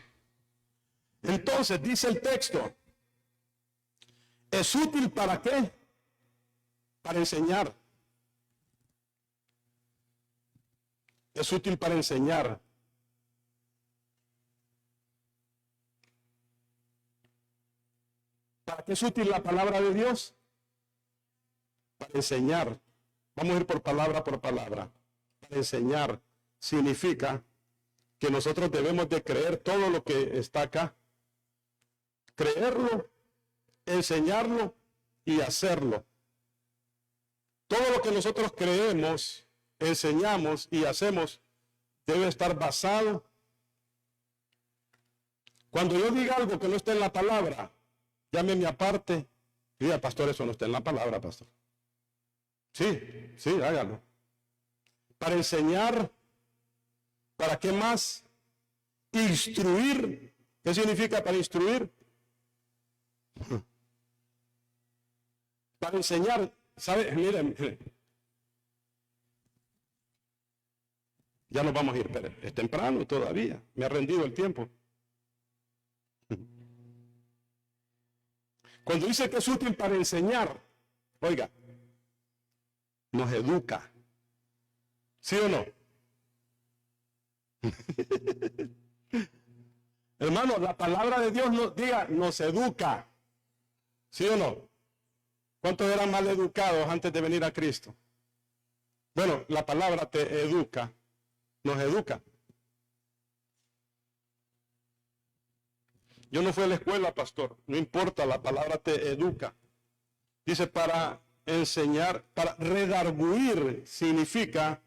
Entonces dice el texto, ¿es útil para qué? Para enseñar. Es útil para enseñar. ¿Para qué es útil la palabra de Dios? Para enseñar. Vamos a ir por palabra. Para enseñar significa que nosotros debemos de creer todo lo que está acá. Creerlo, enseñarlo y hacerlo. Todo lo que nosotros creemos, enseñamos y hacemos debe estar basado. Cuando yo diga algo que no está en la palabra, llámeme aparte. Diga, pastor, eso no está en la palabra, pastor. Sí, hágalo. Para enseñar, ¿para qué más? Instruir. ¿Qué significa para instruir? Para enseñar, ¿sabe? Miren, ya nos vamos a ir, pero es temprano todavía, me ha rendido el tiempo. Cuando dice que es útil para enseñar, oiga, nos educa. ¿Sí o no? Hermano, la palabra de Dios nos educa. ¿Sí o no? ¿Cuántos eran mal educados antes de venir a Cristo? Bueno, la palabra te educa, nos educa. Yo no fui a la escuela, pastor, no importa, la palabra te educa. Dice para enseñar, para redarguir, significa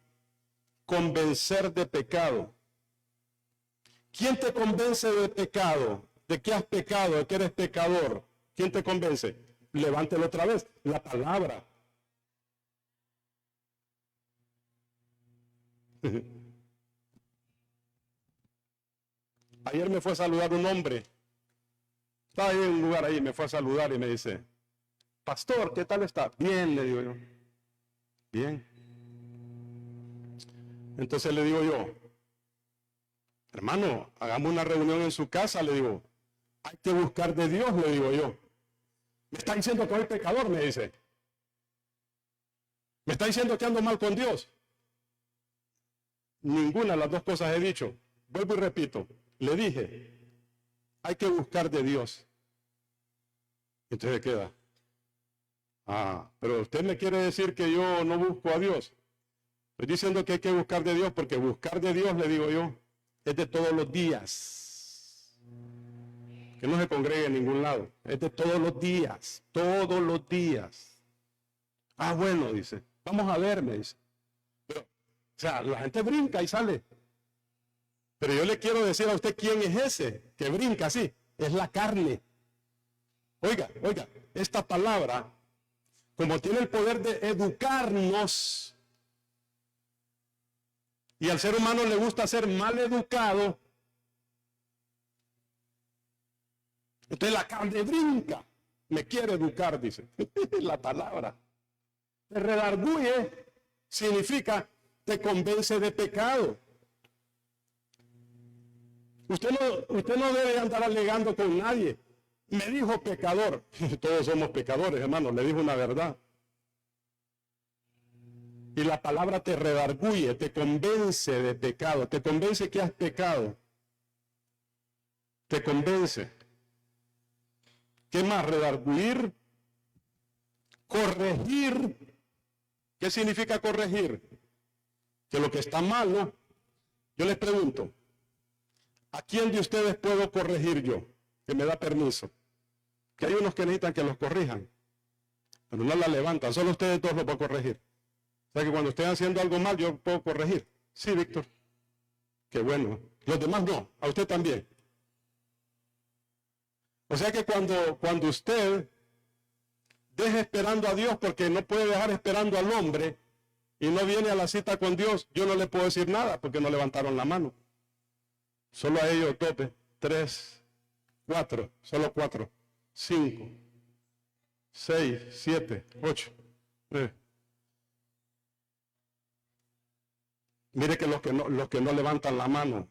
convencer de pecado. ¿Quién te convence de pecado? ¿De qué has pecado? ¿De qué eres pecador? ¿Quién te convence? Levántelo otra vez, la palabra. Ayer me fue a saludar un hombre Estaba ahí en un lugar ahí, me fue a saludar y me dice, pastor, ¿qué tal está? Bien, le digo yo. Bien. Entonces le digo yo, hermano, hagamos una reunión en su casa, le digo. Hay que buscar de Dios, le digo yo. Me está diciendo que soy pecador, me dice. Me está diciendo que ando mal con Dios. Ninguna de las dos cosas he dicho. Vuelvo y repito. Le dije, hay que buscar de Dios. Entonces queda. Pero usted me quiere decir que yo no busco a Dios. Estoy diciendo que hay que buscar de Dios porque buscar de Dios, le digo yo, es de todos los días. Que no se congregue en ningún lado. Es de todos los días. Todos los días. Bueno, dice. Vamos a ver, me dice. Pero, o sea, la gente brinca y sale. Pero yo le quiero decir a usted quién es ese que brinca así. Es la carne. Oiga, esta palabra, como tiene el poder de educarnos, y al ser humano le gusta ser mal educado, entonces la carne brinca, me quiere educar, dice, la palabra. Te redarguye significa te convence de pecado. Usted no debe andar alegando con nadie. Me dijo pecador. Todos somos pecadores, hermano, le dijo una verdad. Y la palabra te redarguye, te convence de pecado, te convence que has pecado. Te convence. ¿Qué más? Redarguir, corregir. ¿Qué significa corregir? Que lo que está malo, yo les pregunto, ¿a quién de ustedes puedo corregir yo? Que me da permiso. Que hay unos que necesitan que los corrijan, pero no la levantan, solo ustedes dos lo pueden corregir. O sea que cuando estén haciendo algo mal, yo puedo corregir. Sí, Víctor. Qué bueno. Los demás no, a usted también. O sea que cuando usted deje esperando a Dios porque no puede dejar esperando al hombre y no viene a la cita con Dios, yo no le puedo decir nada porque no levantaron la mano. Solo a ellos tope. 3, 4, solo 4, 5, 6, 7, 8. Mire que los que no levantan la mano.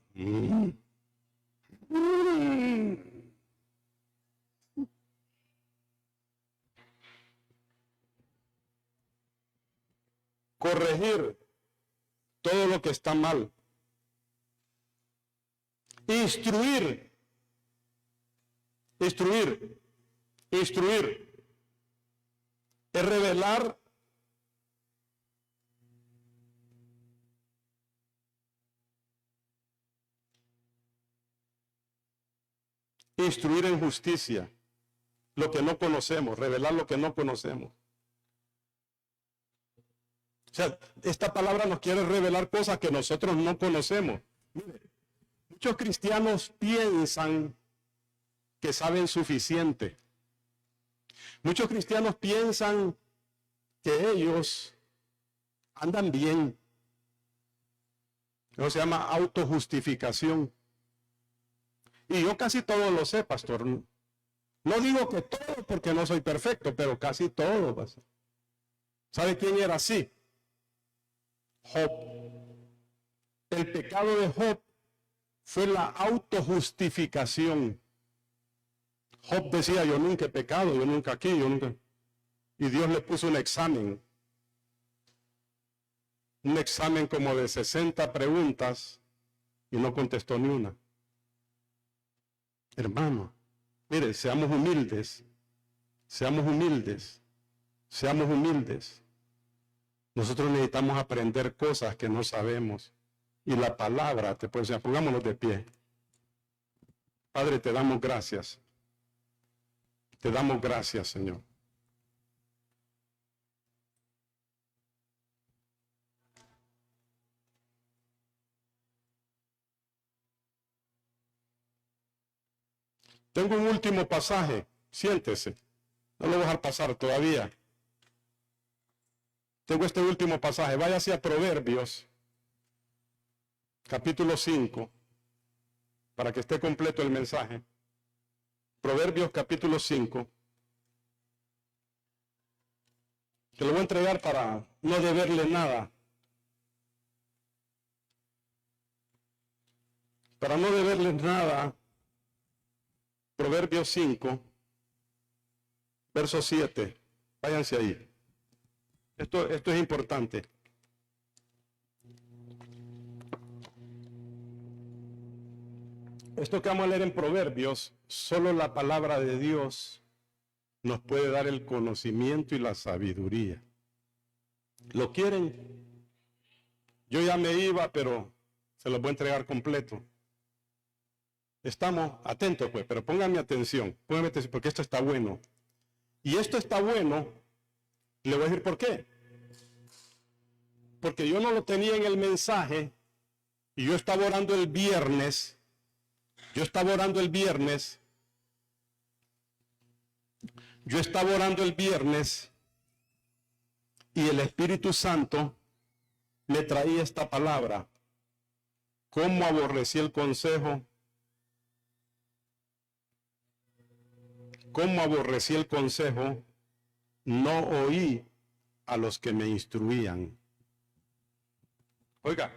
Corregir todo lo que está mal. Instruir. Es revelar instruir en justicia lo que no conocemos, revelar lo que no conocemos. O sea, esta palabra nos quiere revelar cosas que nosotros no conocemos. Mire, muchos cristianos piensan que saben suficiente. Muchos cristianos piensan que ellos andan bien. Eso se llama autojustificación. Y yo casi todo lo sé, pastor. No digo que todo porque no soy perfecto, pero casi todo, pastor. ¿Sabe quién era así? Job. El pecado de Job fue la autojustificación. Job decía, yo nunca he pecado, yo nunca aquí, yo nunca. Y Dios le puso un examen como de 60 preguntas y no contestó ni una. Hermano, mire, seamos humildes. Nosotros necesitamos aprender cosas que no sabemos. Y la palabra, te puede decir, pongámonos de pie. Padre, te damos gracias. Te damos gracias, Señor. Tengo un último pasaje. Siéntese. No lo voy a dejar pasar todavía. Tengo este último pasaje. Váyase a Proverbios, capítulo 5, para que esté completo el mensaje. Proverbios capítulo 5. Te lo voy a entregar para no deberle nada. Para no deberles nada, Proverbios 5, verso 7. Váyanse ahí. Esto es importante. Esto que vamos a leer en Proverbios, solo la palabra de Dios nos puede dar el conocimiento y la sabiduría. ¿Lo quieren? Yo ya me iba, pero se los voy a entregar completo. Estamos atentos, pues, pero pónganme atención, porque esto está bueno. Y esto está bueno, le voy a decir por qué. Porque yo no lo tenía en el mensaje, y yo estaba orando el viernes, y el Espíritu Santo me traía esta palabra. ¿Cómo aborrecí el consejo? ¿Cómo aborrecí el consejo? No oí a los que me instruían. Oiga,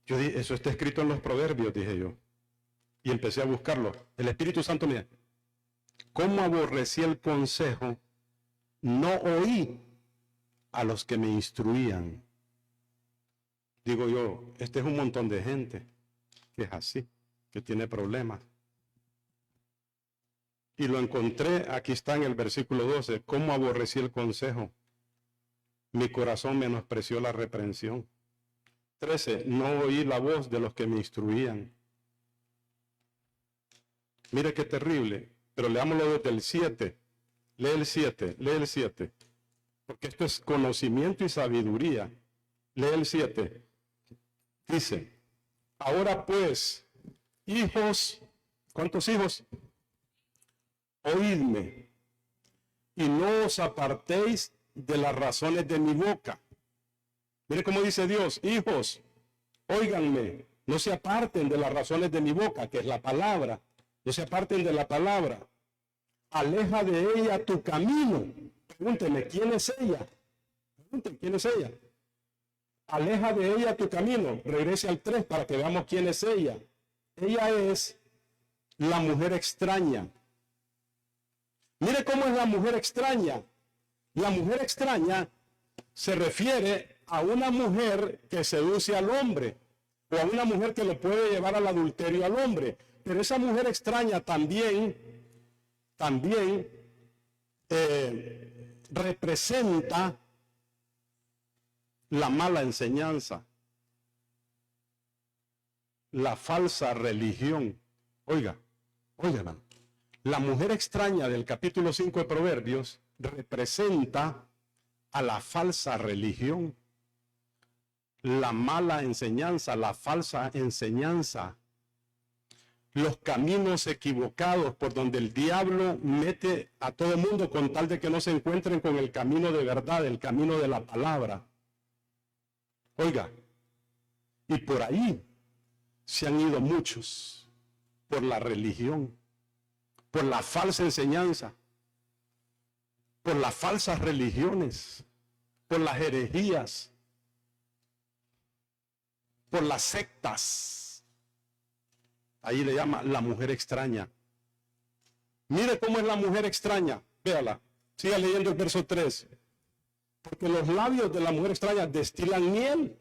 yo dije, eso está escrito en los Proverbios, dije yo. Y empecé a buscarlo. El Espíritu Santo me dijo, ¿cómo aborrecí el consejo? No oí a los que me instruían. Digo yo, este es un montón de gente que es así, que tiene problemas. Y lo encontré, aquí está en el versículo 12, ¿cómo aborrecí el consejo? Mi corazón menospreció la reprensión. 13, no oí la voz de los que me instruían. Mire qué terrible, pero leámoslo desde el 7. Lee el 7, porque esto es conocimiento y sabiduría. Lee el 7. Dice, ahora pues, hijos, ¿cuántos hijos? Oídme, y no os apartéis de las razones de mi boca. Mire cómo dice Dios, hijos, óiganme, no se aparten de las razones de mi boca, que es la palabra, no se aparten de la palabra. Aleja de ella tu camino. Pregúnteme, ¿quién es ella? Pregúnteme, ¿quién es ella? Aleja de ella tu camino. Regrese al 3 para que veamos quién es ella. Ella es la mujer extraña. Mire cómo es la mujer extraña. La mujer extraña se refiere a una mujer que seduce al hombre o a una mujer que lo puede llevar al adulterio al hombre. Pero esa mujer extraña también representa la mala enseñanza, la falsa religión. Oiga, hermano. La mujer extraña del capítulo 5 de Proverbios representa a la falsa religión, la mala enseñanza, la falsa enseñanza, los caminos equivocados por donde el diablo mete a todo el mundo con tal de que no se encuentren con el camino de verdad, el camino de la palabra. Oiga, y por ahí se han ido muchos, por la religión, por la falsa enseñanza, por las falsas religiones, por las herejías, por las sectas. Ahí le llama la mujer extraña. Mire cómo es la mujer extraña, véala, siga leyendo el verso 3. Porque los labios de la mujer extraña destilan miel.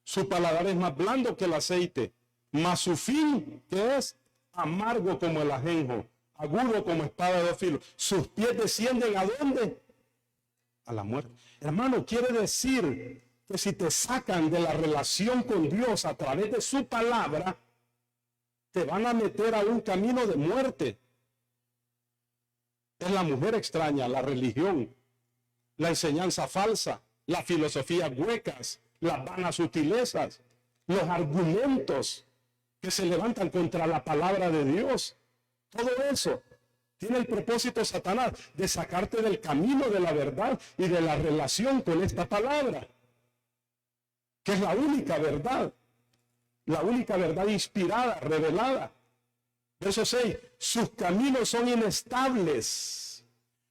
Su paladar es más blando que el aceite, mas su fin, ¿qué es? Amargo como el ajenjo, agudo como espada de dos filos. Sus pies descienden ¿a dónde? A la muerte. Hermano, quiere decir que si te sacan de la relación con Dios a través de su palabra, te van a meter a un camino de muerte. Es la mujer extraña, la religión, la enseñanza falsa, las filosofías huecas, las vanas sutilezas, los argumentos que se levantan contra la palabra de Dios. Todo eso tiene el propósito, Satanás, de sacarte del camino de la verdad y de la relación con esta palabra, que es la única verdad inspirada, revelada. Verso 6, sus caminos son inestables,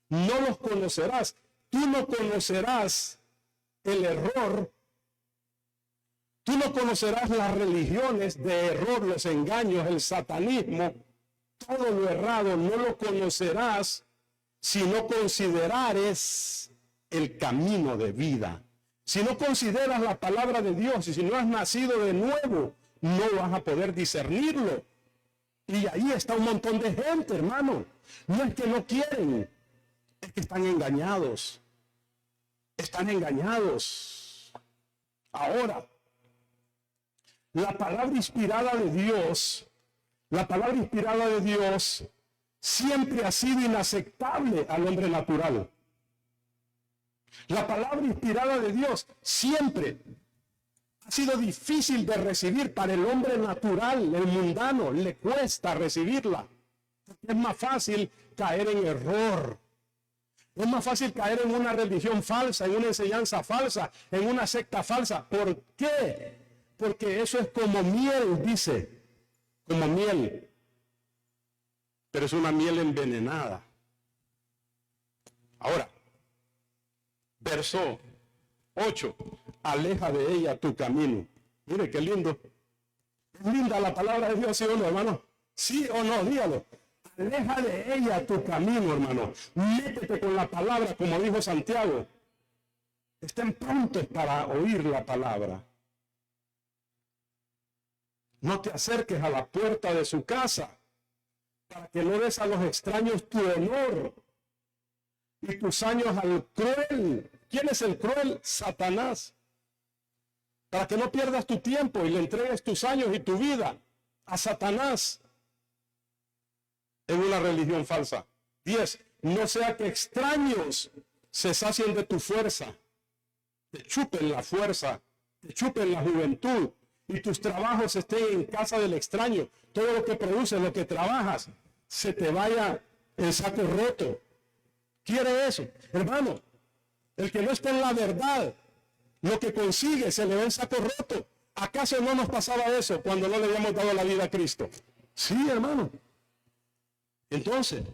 no los conocerás. Tú no conocerás el error, tú no conocerás las religiones de error, los engaños, el satanismo, todo lo errado, no lo conocerás si no considerares el camino de vida. Si no consideras la palabra de Dios y si no has nacido de nuevo, no vas a poder discernirlo. Y ahí está un montón de gente, hermano. No es que no quieren, es que están engañados. Están engañados. Ahora, la palabra inspirada de Dios, siempre ha sido inaceptable al hombre natural. La palabra inspirada de Dios siempre ha sido difícil de recibir para el hombre natural, el mundano, le cuesta recibirla. Es más fácil caer en error. Es más fácil caer en una religión falsa, en una enseñanza falsa, en una secta falsa. ¿Por qué? Porque eso es como miel, dice, como miel. Pero es una miel envenenada. Ahora, verso 8, aleja de ella tu camino. Mire qué lindo. Es linda la palabra de Dios, ¿sí o no, hermano? ¿Sí o no? Dígalo. Aleja de ella tu camino, hermano. Métete con la palabra, como dijo Santiago. Estén prontos para oír la palabra. No te acerques a la puerta de su casa, para que no des a los extraños tu honor y tus años al cruel. ¿Quién es el cruel? Satanás. Para que no pierdas tu tiempo y le entregues tus años y tu vida a Satanás en una religión falsa. 10. No sea que extraños se sacien de tu fuerza, te chupen la fuerza, te chupen la juventud y tus trabajos estén en casa del extraño. Todo lo que produces, lo que trabajas, se te vaya en saco roto. ¿Quiere eso? Hermano, el que no está en la verdad, lo que consigue se le va en saco roto. ¿Acaso no nos pasaba eso cuando no le habíamos dado la vida a Cristo? Sí, hermano. Entonces,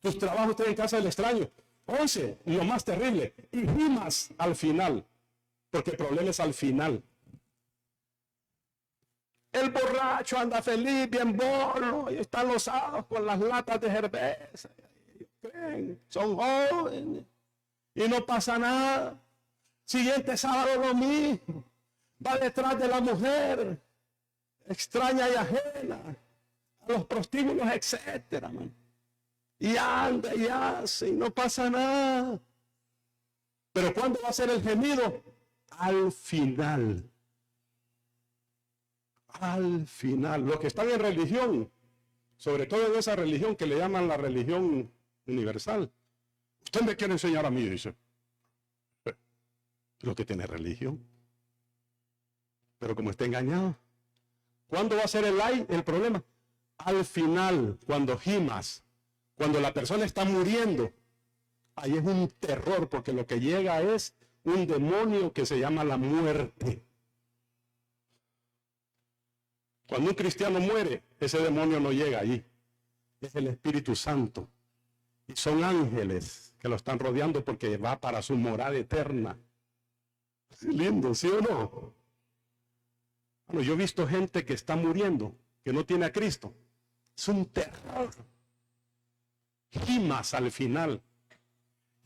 tus trabajos están en casa del extraño. 11, lo más terrible, y gimas al final, porque el problema es al final. El borracho anda feliz, bien bolo, y están los sábados con las latas de cerveza. Creen, son jóvenes, y no pasa nada. Siguiente sábado lo mismo, va detrás de la mujer, extraña y ajena, a los prostíbulos, etcétera, man. Y anda y hace, y no pasa nada. Pero ¿cuándo va a ser el gemido? Al final. Al final. Los que están en religión, sobre todo en esa religión que le llaman la religión universal. Usted me quiere enseñar a mí, dice. Lo que tiene religión. Pero como está engañado. ¿Cuándo va a ser el problema? Al final, cuando gimas. Cuando la persona está muriendo, ahí es un terror, porque lo que llega es un demonio que se llama la muerte. Cuando un cristiano muere, ese demonio no llega allí. Es el Espíritu Santo. Y son ángeles que lo están rodeando porque va para su morada eterna. Lindo, ¿sí o no? Bueno, yo he visto gente que está muriendo, que no tiene a Cristo. Es un terror. Gimas al final.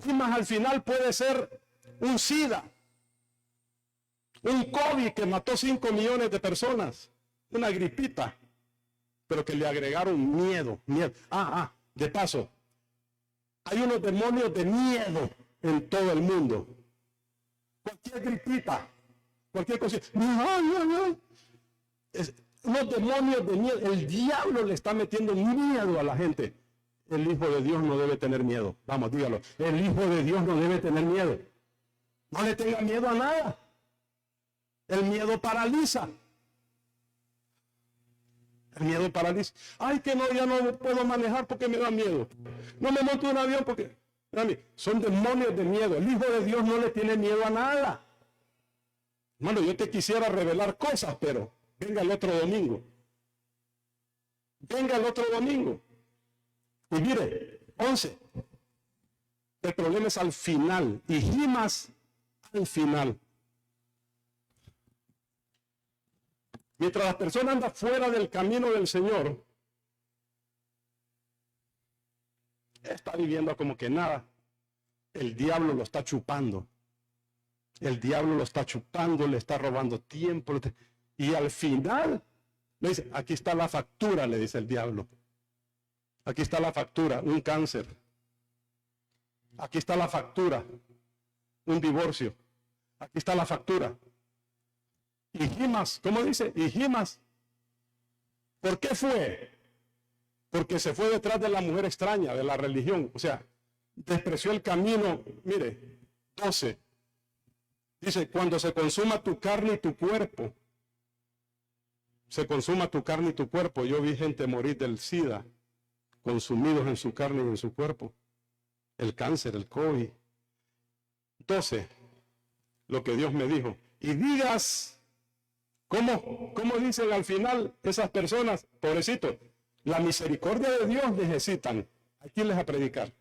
Gimas al final puede ser un SIDA, un COVID que mató 5 millones de personas, una gripita, pero que le agregaron miedo. De paso, hay unos demonios de miedo en todo el mundo. Cualquier gripita, cualquier cosa. Unos demonios de miedo. El diablo le está metiendo miedo a la gente. El Hijo de Dios no debe tener miedo. Vamos, dígalo. El Hijo de Dios no debe tener miedo. No le tenga miedo a nada. El miedo paraliza. El miedo paraliza. Ay, que no, ya no puedo manejar porque me da miedo. No me monto en un avión porque... Son demonios de miedo. El Hijo de Dios no le tiene miedo a nada. Hermano, yo te quisiera revelar cosas, pero venga el otro domingo. venga el otro domingo. Y mire, 11. El problema es al final, y más al final. Mientras las personas andan fuera del camino del Señor, está viviendo como que nada. El diablo lo está chupando. El diablo lo está chupando, le está robando tiempo. Y al final, le dice, aquí está la factura, le dice el diablo. Aquí está la factura, un cáncer. Aquí está la factura, un divorcio. Aquí está la factura. Hijimas, ¿cómo dice? Hijimas. ¿Por qué fue? Porque se fue detrás de la mujer extraña, de la religión. O sea, despreció el camino. Mire, 12. Dice, cuando se consuma tu carne y tu cuerpo. Se consuma tu carne y tu cuerpo. Yo vi gente morir del SIDA, consumidos en su carne y en su cuerpo. El cáncer, el COVID. 12. Lo que Dios me dijo. Y digas, ¿cómo dicen al final esas personas? Pobrecitos, la misericordia de Dios necesitan. Hay que irles a predicar.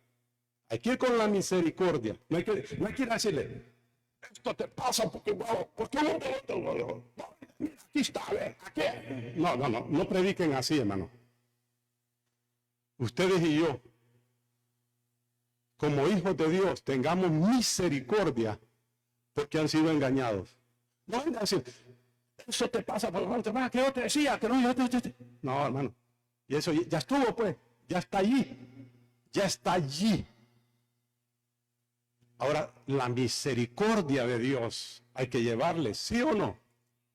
Hay que ir con la misericordia. No hay que ir a decirle, esto te pasa porque no, aquí está, a ver, aquí. No prediquen así, hermano. Ustedes y yo, como hijos de Dios, tengamos misericordia porque han sido engañados. No vengan a decir, eso te pasa por que yo te decía, que no, yo te. No, hermano. Y eso ya estuvo, pues. Ya está allí. Ya está allí. Ahora, la misericordia de Dios hay que llevarle, ¿sí o no?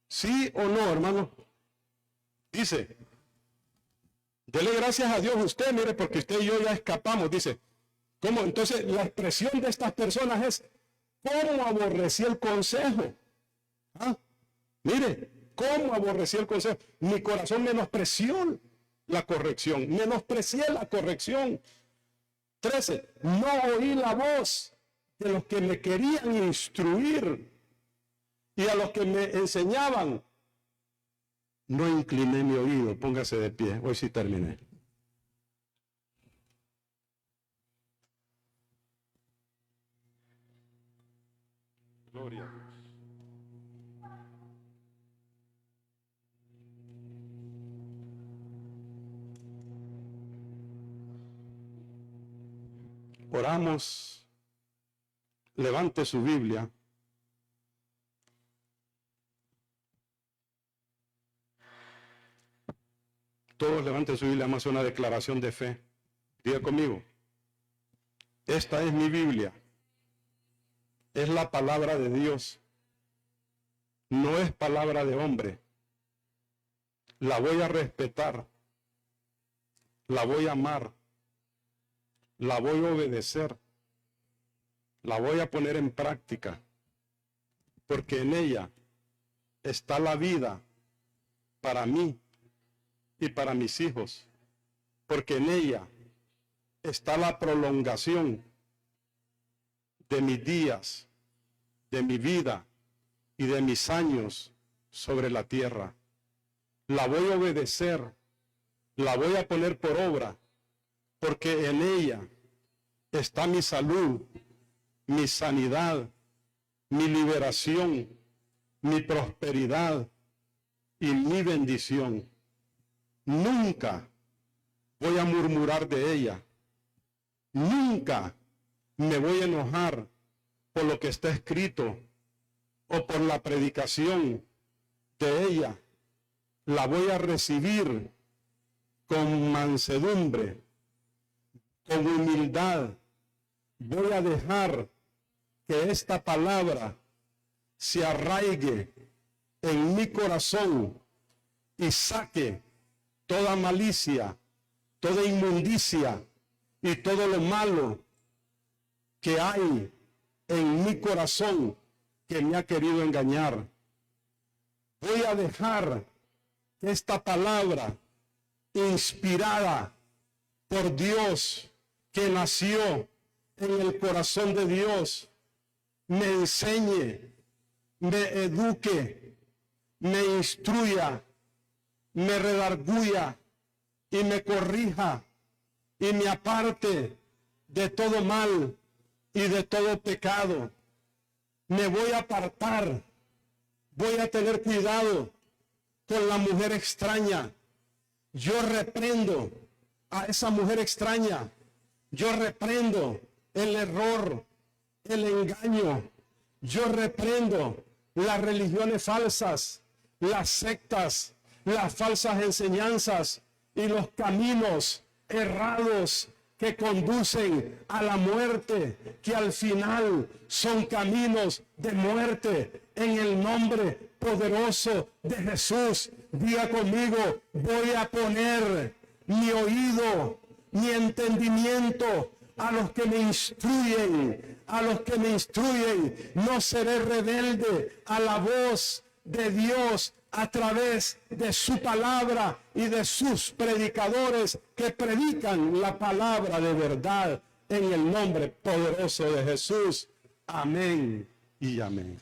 ¿Sí o no, hermano? Dice, dele gracias a Dios usted, mire, porque usted y yo ya escapamos. Dice, ¿cómo? Entonces, la expresión de estas personas es, ¿cómo aborrecí el consejo? ¿Ah? Mire, ¿cómo aborrecí el consejo? Mi corazón menospreció la corrección. Menosprecié la corrección. 13. No oí la voz de los que me querían instruir y a los que me enseñaban. No incliné mi oído. Póngase de pie. Hoy sí terminé. Gloria a Dios. Oramos. Levante su Biblia. Todos levanten su Biblia, vamos a hacer una declaración de fe. Diga conmigo. Esta es mi Biblia. Es la palabra de Dios. No es palabra de hombre. La voy a respetar. La voy a amar. La voy a obedecer. La voy a poner en práctica. Porque en ella está la vida para mí y para mis hijos. Porque en ella está la prolongación de mis días, de mi vida y de mis años sobre la tierra. La voy a obedecer, la voy a poner por obra, porque en ella está mi salud, mi sanidad, mi liberación, mi prosperidad y mi bendición. Nunca voy a murmurar de ella. Nunca me voy a enojar por lo que está escrito o por la predicación de ella. La voy a recibir con mansedumbre, con humildad. Voy a dejar que esta palabra se arraigue en mi corazón y saque toda malicia, toda inmundicia y todo lo malo que hay en mi corazón que me ha querido engañar. Voy a dejar que esta palabra inspirada por Dios, que nació en el corazón de Dios, me enseñe, me eduque, me instruya, me redarguya y me corrija y me aparte de todo mal y de todo pecado. Me voy a apartar, voy a tener cuidado con la mujer extraña. Yo reprendo a esa mujer extraña. Yo reprendo el error, el engaño. Yo reprendo las religiones falsas, las sectas, las falsas enseñanzas y los caminos errados que conducen a la muerte, que al final son caminos de muerte. En el nombre poderoso de Jesús, diga conmigo, voy a poner mi oído, mi entendimiento a los que me instruyen, a los que me instruyen. No seré rebelde a la voz de Dios a través de su palabra y de sus predicadores que predican la palabra de verdad en el nombre poderoso de Jesús. Amén y amén.